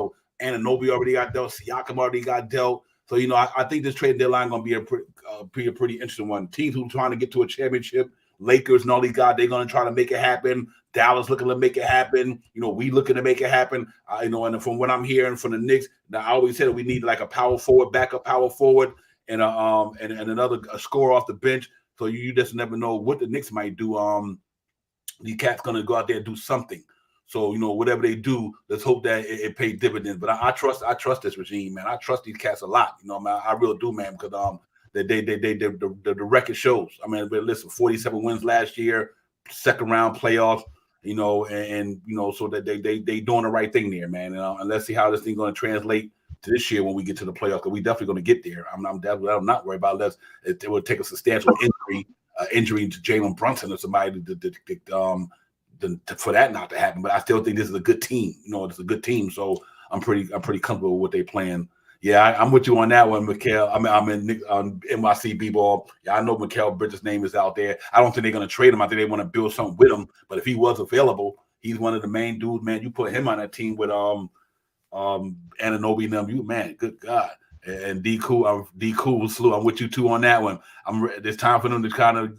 Anunoby already got dealt, Siakam already got dealt. So I think this trading deadline gonna be a pretty interesting one. Teams who are trying to get to a championship Lakers and all these guys, they're going to try to make it happen. Dallas looking to make it happen. We looking to make it happen. And from what I'm hearing from the Knicks, now I always said we need like a power forward, backup power forward, and another scorer off the bench. So you just never know what the Knicks might do. These cats going to go out there and do something. So, whatever they do, let's hope that it pays dividends. But I trust this regime, man. I trust these cats a lot. Man, I really do, man, because the record shows. I mean, listen, 47 wins last year, second round playoffs, so that they doing the right thing there, man. And let's see how this thing going to translate to this year when we get to the playoffs, because we definitely going to get there. I'm not worried about unless it would take a substantial injury to Jalen Brunson or somebody for that not to happen. But I still think this is a good team. It's a good team. So I'm pretty comfortable with what they playing. Yeah, I'm with you on that one, Mikal. I'm in NYC B-ball. Yeah, I know Mikal Bridges' name is out there. I don't think they're going to trade him. I think they want to build something with him. But if he was available, he's one of the main dudes, man. You put him on that team with Anunoby and them, man, good God. And D Cool Slew. I'm with you too on that one. There's time for them to kind of,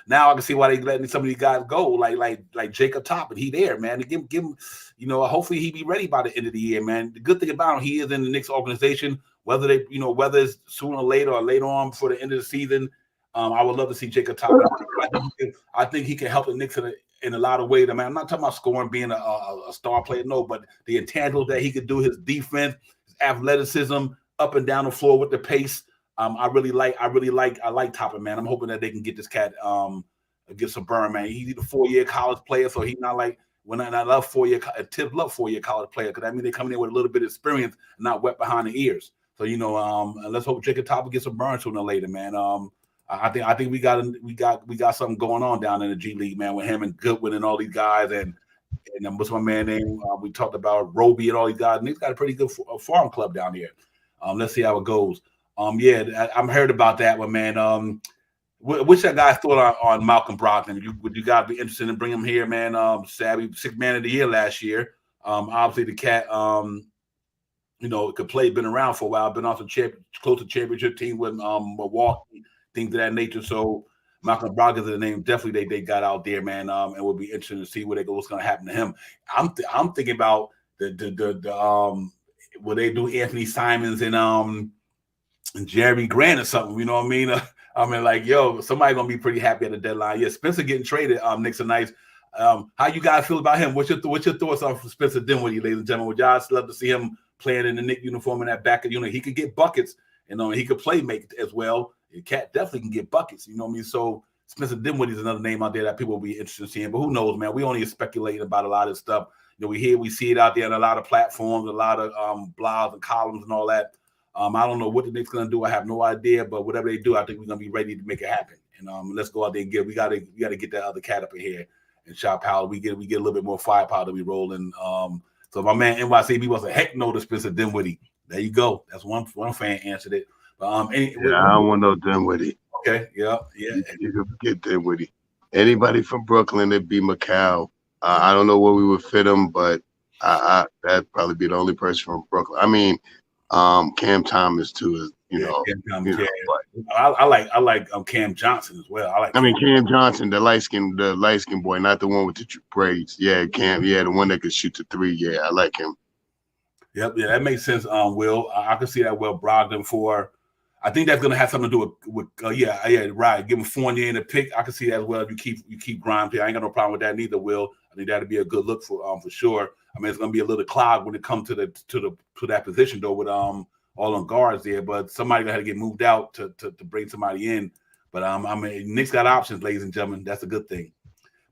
now I can see why they letting some of these guys go, like Jacob Toppin. He there, man. To give him, hopefully he be ready by the end of the year, man. The good thing about him, he is in the Knicks organization. Whether it's sooner or later on before the end of the season, I would love to see Jacob Toppin. I think he can help the Knicks in a lot of ways. I mean, I'm not talking about scoring, being a star player, no, but the intangibles that he could do, his defense, his athleticism, up and down the floor with the pace. I like Toppin, man. I'm hoping that they can get this cat get some burn, man. He's a 4-year college player, so he's not like when I love 4-year college player, because I mean they coming in with a little bit of experience, not wet behind the ears. So let's hope Jacob Toppin gets some burn sooner or later, man. I think we got something going on down in the G League, man, with him and Goodwin and all these guys, and what's my man name? We talked about Roby and all these guys, and he's got a pretty good farm club down here. Let's see how it goes. I'm heard about that one, man. What's that guy's thought on Malcolm Brogdon? Would you guys be interested in bringing him here, man? Savvy, 6th man of the year last year. Obviously the cat, could play, been around for a while, been on some close to championship team with Milwaukee, things of that nature. So Malcolm Brogdon is the name definitely they got out there, man. And it would be interesting to see what's going to happen to him. I'm thinking about will they do Anthony Simons and Jeremy Grant or something? You know what I mean? I mean, like, somebody gonna be pretty happy at the deadline. Yeah, Spencer getting traded. Knicks are nice. How you guys feel about him? What's your thoughts on Spencer Dinwiddie, ladies and gentlemen? Would y'all love to see him playing in the Knicks uniform in that back of He could get buckets, he could play make as well. The cat definitely can get buckets. You know what I mean? So Spencer Dinwiddie is another name out there that people will be interested in seeing. But who knows, man? We only speculating about a lot of stuff. We see it out there on a lot of platforms, a lot of blogs and columns and all that. I don't know what the Knicks gonna do. I have no idea, but whatever they do, I think we're gonna be ready to make it happen. And let's go out there and we gotta get that other cat up in here and Shaw Powell. We get a little bit more firepower that we rolling. So my man NYCB was a heck no to Spencer Dinwiddie. There you go. That's one fan answered it. But I don't want no Dinwiddie. Okay, yeah. You can forget Dinwiddie. Anybody from Brooklyn, it'd be Mikal. I don't know where we would fit him, but that'd probably be the only person from Brooklyn. I mean, Cam Thomas too is Cam Thomas, I like Cam Johnson as well. Cam Johnson, the light skin boy, not the one with the braids. Yeah, Cam. Yeah, the one that could shoot the 3. Yeah, I like him. Yep, yeah, that makes sense. Will, I can see that. Will Brogdon for. I think that's going to have something to do with right. Give him Fournier in the pick. I can see that as well. If you keep Grimes here, I ain't got no problem with that neither. Will, I think that'd be a good look for sure. I mean, it's going to be a little clog when it comes to that position though, with all on guards there. But somebody gonna have to get moved out to bring somebody in. But Knicks got options, ladies and gentlemen. That's a good thing.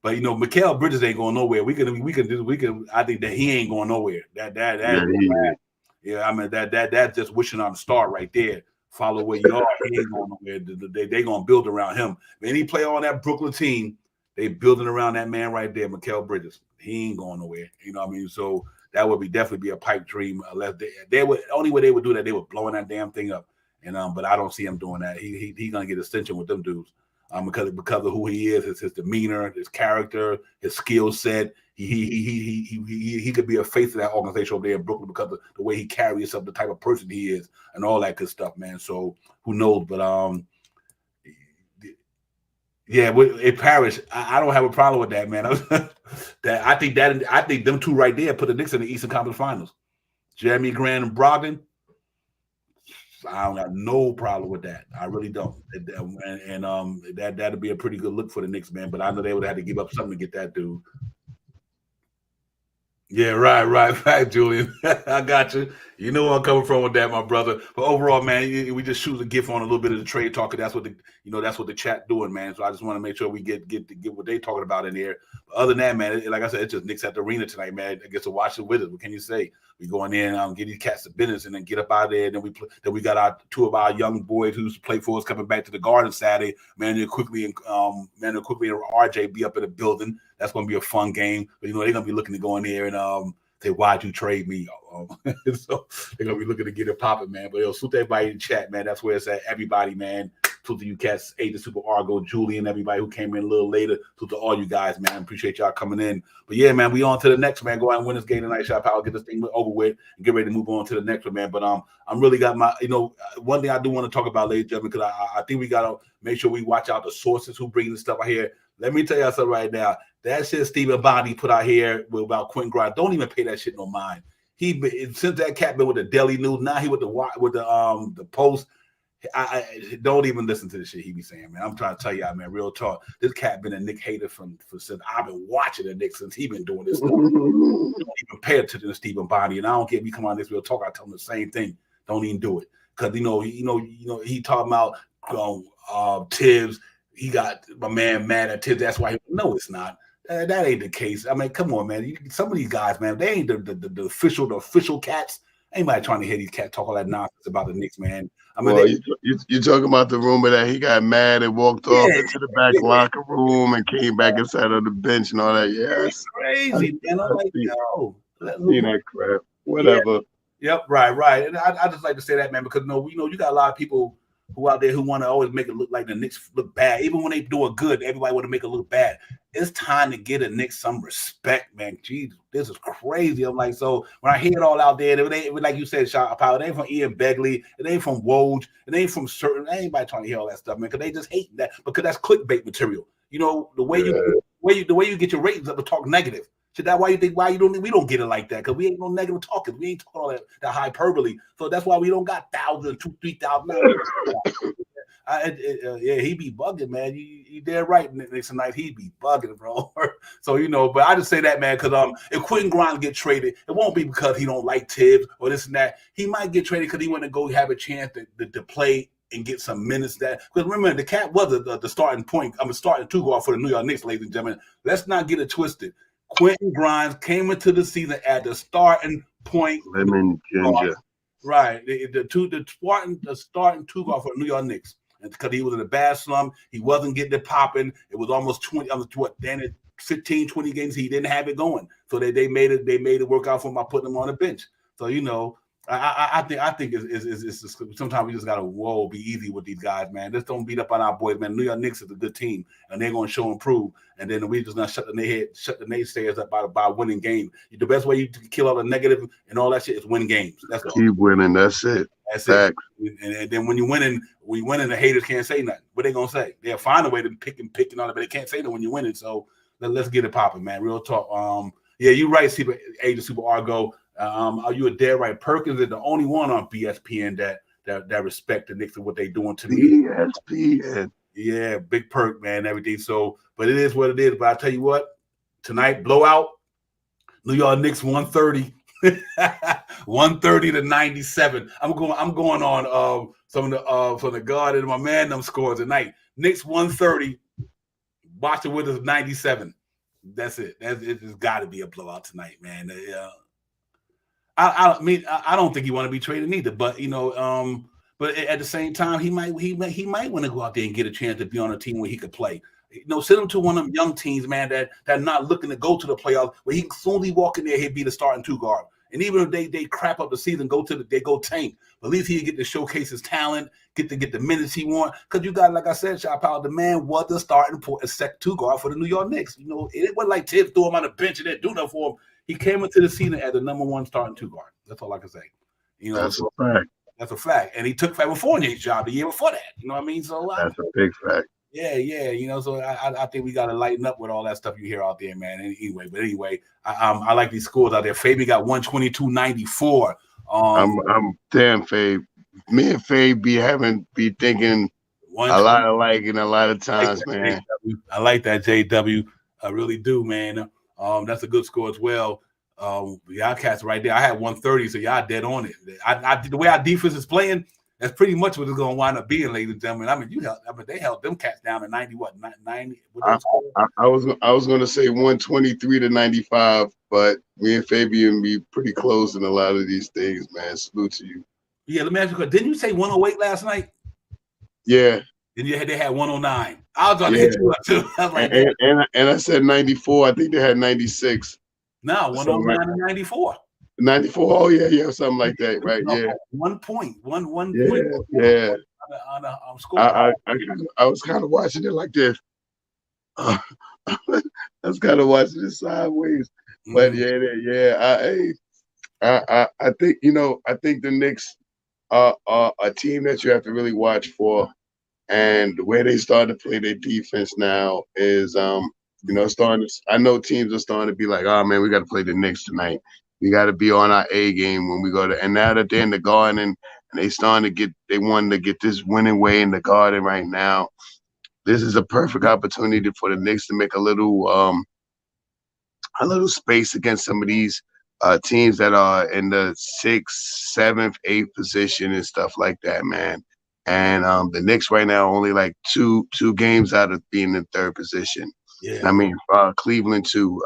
But Mikal Bridges ain't going nowhere. We can. I think that he ain't going nowhere. That's just wishing on a star right there. Follow where you are. He ain't going nowhere. They gonna build around him. Any player on that Brooklyn team, they building around that man right there, Mikal Bridges. He ain't going nowhere. You know what I mean? So that would definitely be a pipe dream. Unless they would, only way they would do that, they were blowing that damn thing up. And but I don't see him doing that. He's gonna get extension with them dudes. Because of who he is, his demeanor, his character, his skill set. He could be a face of that organization over there in Brooklyn because of the way he carries himself, the type of person he is, and all that good stuff, man. So who knows? But Yeah, in Paris, I don't have a problem with that, man. I think them two right there put the Knicks in the Eastern Conference Finals. Jeremy Grant and Brogdon. I don't have no problem with that. I really don't. And that'd be a pretty good look for the Knicks, man. But I know they would have to give up something to get that dude. Yeah, right, Julian. I got you. You know where I'm coming from with that, my brother. But overall, man, we just shoot a gift on a little bit of the trade talk. That's what that's what the chat doing, man. So I just want to make sure we get what they talking about in here. But other than that, man, like I said, it's just Knicks at the arena tonight, man. I guess to watch it with us. What can you say? We going in, get these cats the business, and then get up out there. And then we got our two of our young boys who's played for us coming back to the Garden Saturday. Manuel Quickly and RJ be up in the building. That's going to be a fun game. But, they're going to be looking to go in there and say, why'd you trade me? So they're going to be looking to get it popping, man. But salute everybody in the chat, man. That's where it's at. Everybody, man. Salute to you cats, Agent Super Argo, Julian, everybody who came in a little later. Salute to all you guys, man. Appreciate y'all coming in. But, yeah, man, we on to the next, man. Go out and win this game tonight. Shot power, get this thing over with, and get ready to move on to the next one, man. But I'm really got my, one thing I do want to talk about, ladies and gentlemen, because I think we got to make sure we watch out the sources who bring this stuff out here. Let me tell y'all something right now. That shit Stephen Bondi put out here about Quentin Grimes. Don't even pay that shit no mind. Since that cat been with the Daily News, now he with the Post. I don't even listen to the shit he be saying, man. I'm trying to tell y'all, man, real talk. This cat been a Nick hater for since I've been watching the Knicks since he been doing this stuff. Don't even pay attention to Stephen Bondi, and I don't care if he come on this real talk. I tell him the same thing. Don't even do it, because he talking about Tibbs. He got my man mad at Tibbs. That's why no, it's not. That ain't the case. I mean, come on, man. Some of these guys, man, they ain't the official cats. Anybody trying to hear these cats talk all that nonsense about the Knicks, man. I mean, you're talking about the rumor that he got mad and walked off into the back locker room and came back and sat on the bench and all that. Yes, crazy, man. I'm like, yo, see that crap. Whatever. Yeah. Yep, right. And I just like to say that, man, because you got a lot of people who out there who want to always make it look like the Knicks look bad. Even when they doing good, everybody want to make it look bad. It's time to get a Knicks some respect, man. Jesus, this is crazy. I'm like, so when I hear it all out there, like you said, Shot Power, it ain't from Ian Begley, it ain't from Woj, it ain't from certain, anybody trying to hear all that stuff, man, because they just hate that, because that's clickbait material. The way you get your ratings up to talk negative. So that's why we don't get it like that, because we ain't no negative talkers. We ain't talking all that hyperbole. So that's why we don't got 1,000, 2,000, 3,000. Yeah, he be bugging, man. You dead right. Next night he be bugging, bro. So but I just say that, man, because if Quentin Grimes get traded, it won't be because he don't like Tibbs or this and that. He might get traded because he want to go have a chance to play and get some minutes. Because remember, the cat was the starting point. I'm a starting two guard for the New York Knicks, ladies and gentlemen. Let's not get it twisted. Quentin Grimes came into the season at the starting point. Lemon ginger. Right. The starting two guard for the New York Knicks. Because he was in a bad slump. He wasn't getting it popping. It was almost 15, 20 games he didn't have it going. So they made it work out for him by putting him on the bench. So I think it's sometimes we just gotta be easy with these guys, man. Just don't beat up on our boys, man. New York Knicks is a good team, and they're gonna show and prove. And then we just not shut the naysayers up by winning games. The best way you to kill all the negative and all that shit is win games. That's keep winning. That's it. That's it. And then when you winning, the haters can't say nothing. What they gonna say? They'll find a way to pick and all that, but they can't say that when you're winning. So let's get it popping, man. Real talk. Yeah, you're right, Agent Super Argo. Are you a dead right? Perkins is the only one on BSPN that respect the Knicks and what they doing to me. BSPN. Yeah, big perk, man, everything. So, but it is what it is. But I tell you what, tonight blowout. New York Knicks 130, 130 to 97. I'm going on some of from the guard and my man them scores tonight. Knicks 130, Boston Wizards 97. That's it. It's got to be a blowout tonight, man. I don't think he want to be traded either, but but at the same time, he might want to go out there and get a chance to be on a team where he could play. Send him to one of them young teams, man, that not looking to go to the playoffs, where he can slowly walk in there, he'd be the starting two guard. And even if they crap up the season, they go tank. But at least he get to showcase his talent, get the minutes he want. Because you got, like I said, Shot Power, the man was the starting second two guard for the New York Knicks. It wasn't like Tibbs threw him on the bench and didn't do nothing for him. He came into the season as the number one starting two guard. That's all I can say. That's a fact. That's a fact. And he took Fournier's job the year before that. You know what I mean? So that's a big fact. Yeah. You know, so I think we got to lighten up with all that stuff you hear out there, man. Anyway, I like these scores out there. Fabi got 122.94. I'm damn Fabe. Me and Fabe be thinking a lot alike in a lot of times, man. I like that, JW. I really do, man. That's a good score as well. Y'all cats right there. I had 130, so y'all dead on it. The way our defense is playing, that's pretty much what it's going to wind up being, ladies and gentlemen. I mean, they held them cats down to 90. What 90? I was going to say 123 to 95, but me and Fabian be pretty close in a lot of these things, man. Salute to you. Yeah, let me ask you a question. Didn't you say 108 last night? Yeah. And they had 109. I was going to hit you up too. I was like, and I said 94. I think they had 96. No, 109 and 94. 94. Oh yeah, something like that, right? Yeah. 1 point. One point. Yeah. On score. I was kind of watching it like this. I was kind of watching it sideways, but I think the Knicks are a team that you have to really watch for, and the way they started to play their defense now is I know teams are starting to be like, oh man, we got to play the Knicks tonight. We got to be on our A game when we go to. And now that they're in the Garden and they wanted to get this winning way in the Garden right now. This is a perfect opportunity for the Knicks to make a little space against some of these teams that are in the 6th, 7th, 8th position and stuff like that, man. And the Knicks right now are only like two games out of being in 3rd position. Yeah. I mean, Cleveland too.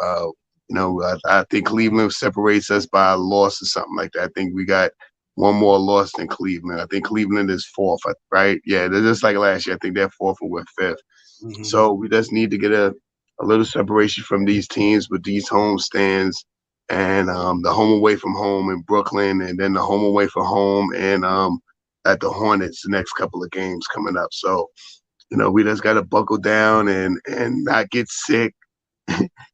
I think Cleveland separates us by a loss or something like that. I think we got one more loss than Cleveland. I think Cleveland is 4th, right? Yeah, they're just like last year. I think they're 4th and we're 5th. Mm-hmm. So we just need to get a little separation from these teams with these home stands and the home away from home in Brooklyn, and then the home away from home and at the Hornets the next couple of games coming up. So, we just got to buckle down and not get sick.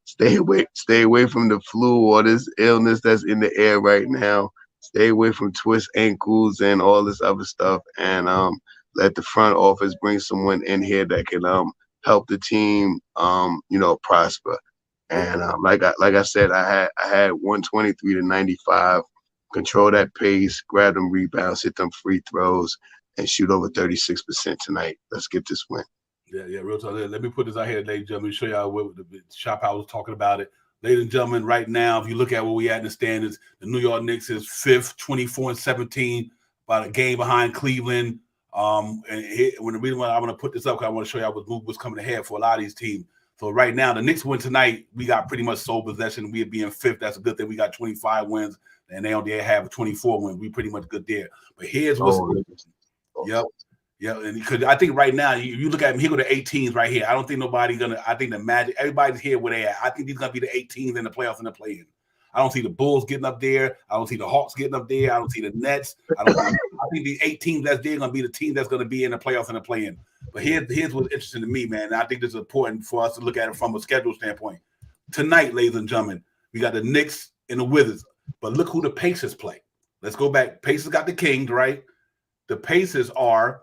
Stay away from the flu or this illness that's in the air right now. Stay away from twist ankles and all this other stuff, and let the front office bring someone in here that can help the team prosper. And like I said, I had 123 to 95. Control that pace, grab them rebounds, hit them free throws, and shoot over 36% tonight. Let's get this win. Yeah, real talk. Let me put this out here, ladies and gentlemen, show y'all what the shop I was talking about it. Ladies and gentlemen, right now, if you look at where we at in the standings, the New York Knicks is 5th, 24-17, about a game behind Cleveland. And the reason why I want to put this up, because I want to show y'all what's coming ahead for a lot of these teams. So right now, the Knicks win tonight. We got pretty much sole possession. We being 5th. That's a good thing. We got 25 wins, and they only have 24 wins. We pretty much good there. But here's what's Yep, and because I think right now you look at him, he go to 18s right here. I don't think nobody gonna. I think the Magic, everybody's here where they at. I think he's gonna be the 18s in the playoffs and the play-in. I don't see the Bulls getting up there. I don't see the Hawks getting up there. I don't see the Nets. I think the 8 teams that's there gonna be the team that's gonna be in the playoffs and the play-in. But here's what's interesting to me, man. And I think this is important for us to look at it from a schedule standpoint. Tonight, ladies and gentlemen, we got the Knicks and the Wizards. But look who the Pacers play. Let's go back. Pacers got the Kings, right? The Pacers are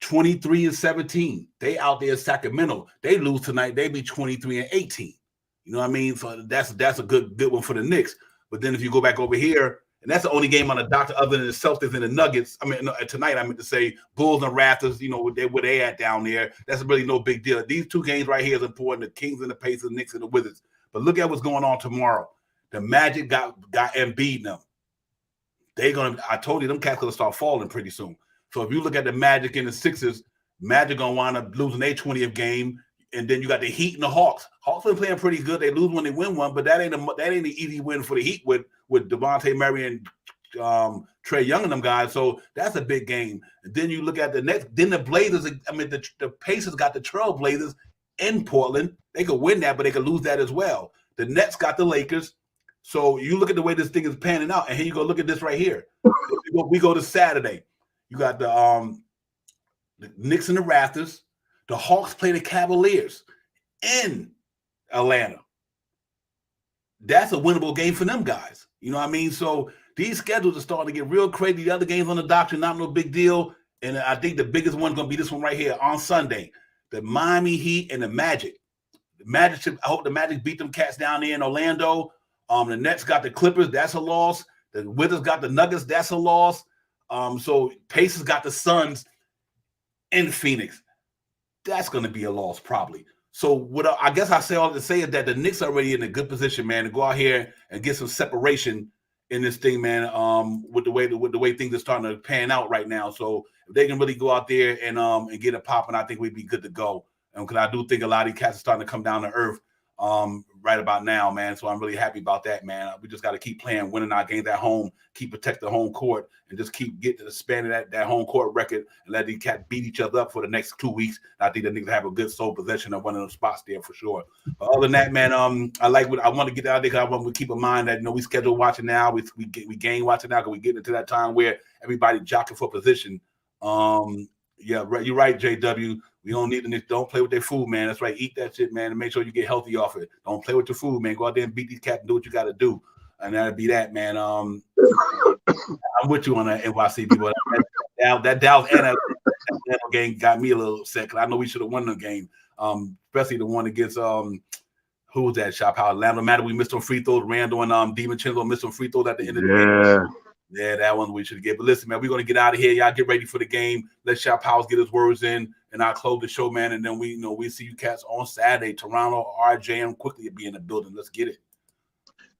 23-17. They out there in Sacramento. They lose tonight. They be 23-18. You know what I mean? So that's a good one for the Knicks. But then if you go back over here, and that's the only game on the doctor other than the Celtics and the Nuggets. I mean, tonight I meant to say Bulls and Raptors. Where they at down there. That's really no big deal. These 2 games right here is important: the Kings and the Pacers, the Knicks and the Wizards. But look at what's going on tomorrow. The Magic got Embiid now. I told you them cats gonna start falling pretty soon. So if you look at the Magic and the Sixers, Magic gonna wind up losing their 20th game, and then you got the Heat and the Hawks. Hawks been playing pretty good. They lose when they win one, but that ain't an easy win for the Heat with Devontae Murray and Trae Young and them guys. So that's a big game. And then you look at the next. Then the Blazers. I mean, the Pacers got the Trail Blazers in Portland. They could win that, but they could lose that as well. The Nets got the Lakers. So you look at the way this thing is panning out, and here you go. Look at this right here. We go to Saturday. You got the Knicks and the Raptors. The Hawks play the Cavaliers in Atlanta. That's a winnable game for them guys. You know what I mean? So these schedules are starting to get real crazy. The other games on the doctrine, not no big deal. And I think the biggest one's going to be this one right here on Sunday. The Miami Heat and the Magic. The Magic, I hope the Magic beat them cats down there in Orlando. The Nets got the Clippers. That's a loss. The Wizards got the Nuggets. That's a loss. So Pacers got the Suns in Phoenix. That's going to be a loss probably. So what I guess I say all to say is that the Knicks are already in a good position, man, to go out here and get some separation in this thing, man. With the way things are starting to pan out right now. So if they can really go out there and get it popping, I think we'd be good to go. Because I do think a lot of these cats are starting to come down to earth right about now, man. So I'm really happy about that, man. We just got to keep playing, winning our games at home, keep protecting the home court, and just keep getting the span of that home court record and let these cats beat each other up for the next 2 weeks. I think the niggas have a good sole possession of one of those spots there for sure. But other than that, man, I want to get out there because I want to keep in mind that we schedule watching now, we game watching now because we get into that time where everybody jockeying for position. Yeah, you're right, JW. We don't need to don't play with their food, man. That's right. Eat that shit, man, and make sure you get healthy off it. Don't play with your food, man. Go out there and beat these cats and do what you got to do. And that'll be that, man. I'm with you on that NYC people. That Dallas and that game got me a little upset because I know we should have won the game, especially the one against who was that shop? How Atlanta Matter we missed some free throws. Randall and DiVincenzo missed some free throws at the end of the game. Yeah, that one we should get. But listen, man, we're going to get out of here. Y'all get ready for the game. Let Shop Powers get his words in, and I'll close the show, man. And then we see you cats on Saturday. Toronto, RJM quickly be in the building. Let's get it.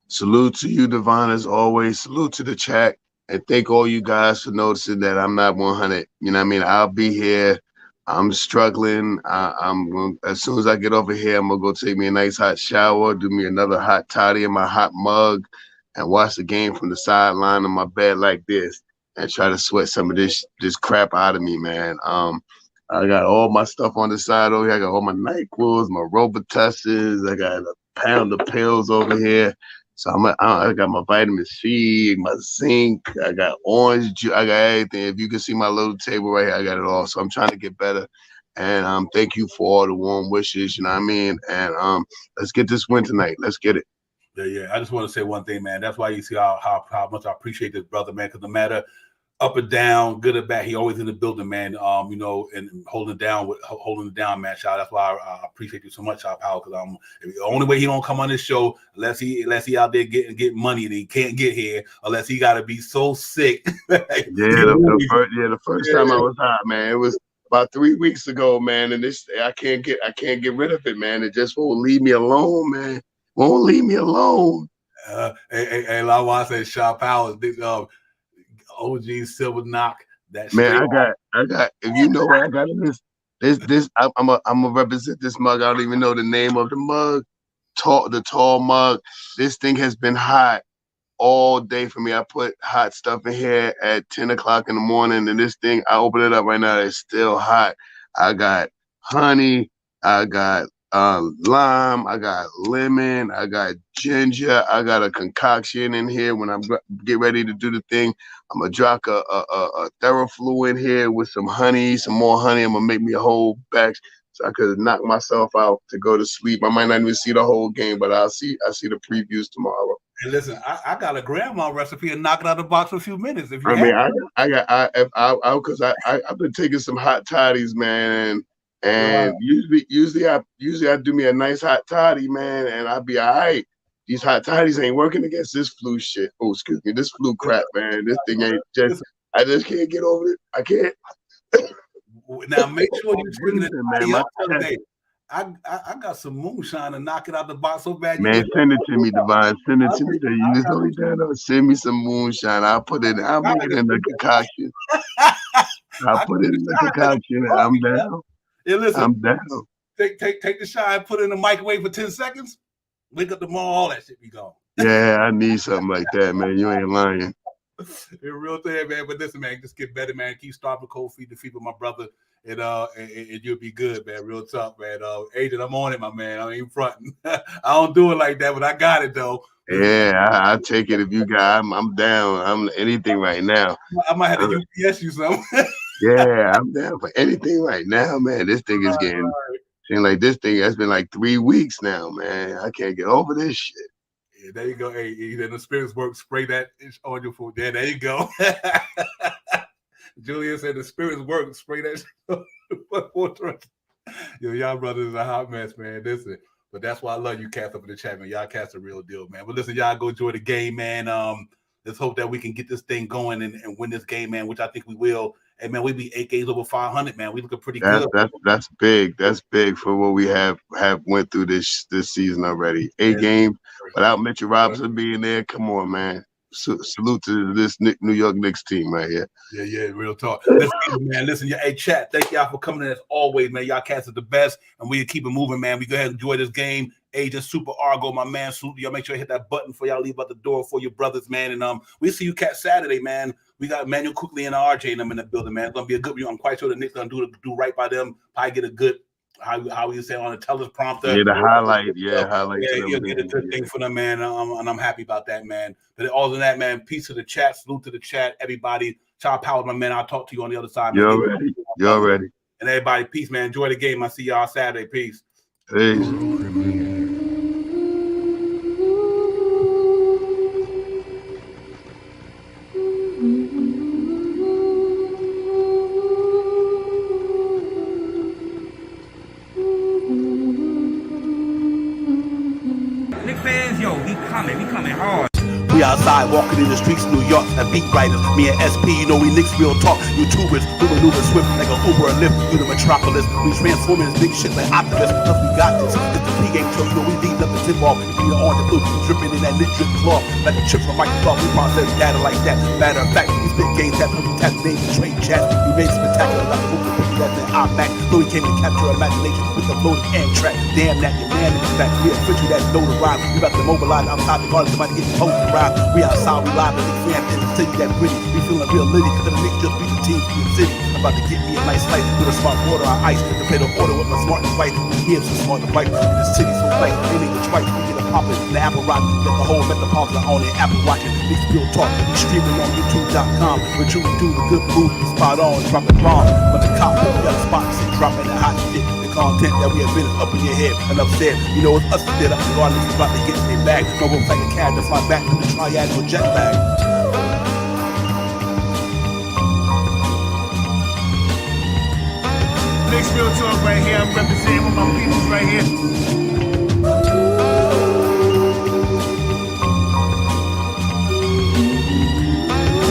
Salute to you, Devon, as always. Salute to the chat. And thank all you guys for noticing that I'm not 100. You know what I mean? I'll be here. I'm struggling. As soon as I get over here, I'm going to go take me a nice hot shower, do me another hot toddy in my hot mug, and watch the game from the sideline on my bed like this and try to sweat some of this crap out of me, man. I got all my stuff on the side over here. I got all my NyQuils, my Robitussin. I got a pound of pills over here. So I got my vitamin C, my zinc. I got orange juice. I got everything. If you can see my little table right here, I got it all. So I'm trying to get better. And thank you for all the warm wishes. You know what I mean? And let's get this win tonight. Let's get it. Yeah. I just want to say one thing, man. That's why you see how much I appreciate this brother, man. Because no matter up or down, good or bad, he always in the building, man. And holding it down, man. Shout. That's why I appreciate you so much, Shop Powell. Because the only way he don't come on this show unless he out there getting money and he can't get here unless he got to be so sick. The first time I was hot, man. It was about 3 weeks ago, man. And I can't get rid of it, man. It just won't leave me alone, man. Won't leave me alone. Hey, I say Shop Powell, OG Silver Knock. That man, I got. If you know what I got in this, I'm gonna represent this mug. I don't even know the name of the mug. The tall mug. This thing has been hot all day for me. I put hot stuff in here at 10 o'clock in the morning, and this thing, I open it up right now. It's still hot. I got honey. I got lime, I got lemon, I got ginger, I got a concoction in here. When I'm get ready to do the thing, I'm gonna drop a Theraflu in here with some honey, some more honey. I'm gonna make me a whole batch so I could knock myself out to go to sleep. I might not even see the whole game, but I see the previews tomorrow. And listen, I got a grandma recipe and knock it out of the box for a few minutes. If you because I've been taking some hot toddies, man. And usually I do me a nice hot toddy, man, and I'll be all right. These hot toddies ain't working against this flu shit. Oh, excuse me, this flu crap, man. This thing ain't I just can't get over it. I can't. Now make sure you bring it, man. I got some moonshine to knock it out the box so bad. Man, send it to me, Divine. Send it to me. You just only down. Send me some moonshine. I'll put it. I'll make it in the concoction. I'll put it in the concoction. I'm down. Yeah, listen. I'm down. Take the shine, put it in the microwave for 10 seconds. Wake up tomorrow, all that shit be gone. Yeah, I need something like that, man. You ain't lying. It's real thing, man. But listen, man, just get better, man. Keep starving cold feed the fever, my brother, and you'll be good, man. Real tough, man. Agent, I'm on it, my man. I ain't fronting. I don't do it like that, but I got it though. Yeah, I take it if you got. I'm down. I'm anything right now. I might have to UPS you something. Yeah, I'm down for anything right now, man. This thing is getting seems like this thing has been like 3 weeks now, man. I can't get over this shit. Yeah, there you go. Hey, then the spirits work. Spray that on your food. There you go. Julian said the spirits work. Spray that shit. Yo, y'all brothers is a hot mess, man. Listen, but that's why I love you cats up in the chat, man. Y'all cats a real deal, man. But listen, y'all go enjoy the game, man. Let's hope that we can get this thing going and win this game, man, which I think we will. Hey, man, we be 8 games over 500, man. We looking pretty good. That's big. That's big for what we have went through this season already. 8 games without Mitchell Robinson being there. Come on, man. Salute to this New York Knicks team right here. Yeah, real talk. Listen, hey, chat, thank y'all for coming in as always, man. Y'all cats are the best, and we keep it moving, man. We go ahead and enjoy this game. Agent Super Argo, my man, salute y'all. Make sure you hit that button for y'all leave out the door for your brothers, man. And we see you cats Saturday, man. We got Manuel Quickly and RJ and them in the building, man. It's gonna be a good view. I'm quite sure the Knicks gonna do right by them. Probably get a good how you say on a teleprompter. Yeah, the highlight. Yeah, you'll get a good thing for them, man. And I'm happy about that, man. But other than that, man, peace to the chat, salute to the chat, everybody. Child power, my man. I'll talk to you on the other side. You're ready. And everybody, peace, man. Enjoy the game. I see y'all Saturday. Peace. Knicks fans, yo, we coming hard. We outside walking in the streets of New York, a beat writer, me and SP, you know we Knicks real talk. YouTubers, we maneuver swift like an Uber or Lyft through the metropolis. We transforming this big shit like optimists, plus we got this. It's the Pregame Show, you know we lead up the tip-off. We are on the blue, dripping in that lit drip cloth. Like a chip from Microsoft, we process data like that. Matter of fact, we spit games that we tap names and trade chats. We made spectacular like a movie, that's an iMac. So we came to capture imagination with the floating Amtrak. Damn that, your man in fact. We official that know the ride. We about to mobilize outside the garden, somebody getting posted to ride. We outside, we live, and they fam in the city that gritty. We feeling real litty, cause the Knicks just beat the team in the city. I'm about to get me a nice slice with a smart water on ice. To play the order with my smart device. We hear some smart device. In the city so light, they make it twice. We get a poppin', the Apple Rock. Get the whole metropolitan on their Apple watching. Knicks real talk. We streaming on YouTube.com. We truly do the good move, spot on, dropping bomb. But the cop put me on the spot, say dropping that hot shit. Content that we have been up in your head. Enough said, you know, it's us that did up the garden. It's about to get in their bag. No one like a cat to fly back to the triad or jet lag. Knicks real talk right here. I'm representing with my peoples right here.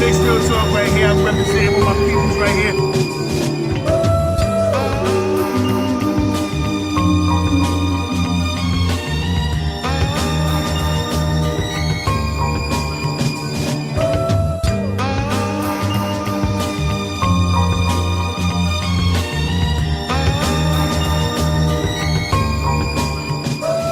Knicks real talk right here. I'm representing with my peoples right here.